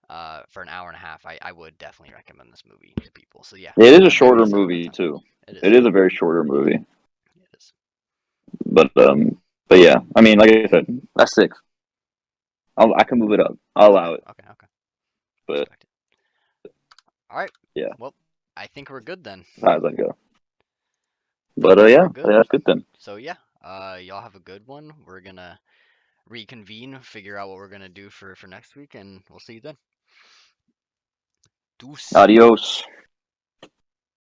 Speaker 1: for an hour and a half, I would definitely recommend this movie to people. So yeah,
Speaker 2: It is a
Speaker 1: I'm very
Speaker 2: shorter
Speaker 1: excited about
Speaker 2: movie
Speaker 1: 10.
Speaker 2: too.
Speaker 1: It is.
Speaker 2: It is a very shorter movie.
Speaker 1: It is.
Speaker 2: But but yeah, I mean, like I said, that's 6. I can move it up. I'll
Speaker 1: Okay.
Speaker 2: allow it.
Speaker 1: Okay. Okay.
Speaker 2: But
Speaker 1: Respect it. All right.
Speaker 2: yeah,
Speaker 1: Well, I think we're good then.
Speaker 2: as high as I go.
Speaker 1: I
Speaker 2: But
Speaker 1: think
Speaker 2: yeah,
Speaker 1: we're good.
Speaker 2: that's good then.
Speaker 1: So yeah, y'all have a good one. We're gonna reconvene, figure out what we're gonna do for next week, and we'll see you then. Deuce.
Speaker 2: Adios.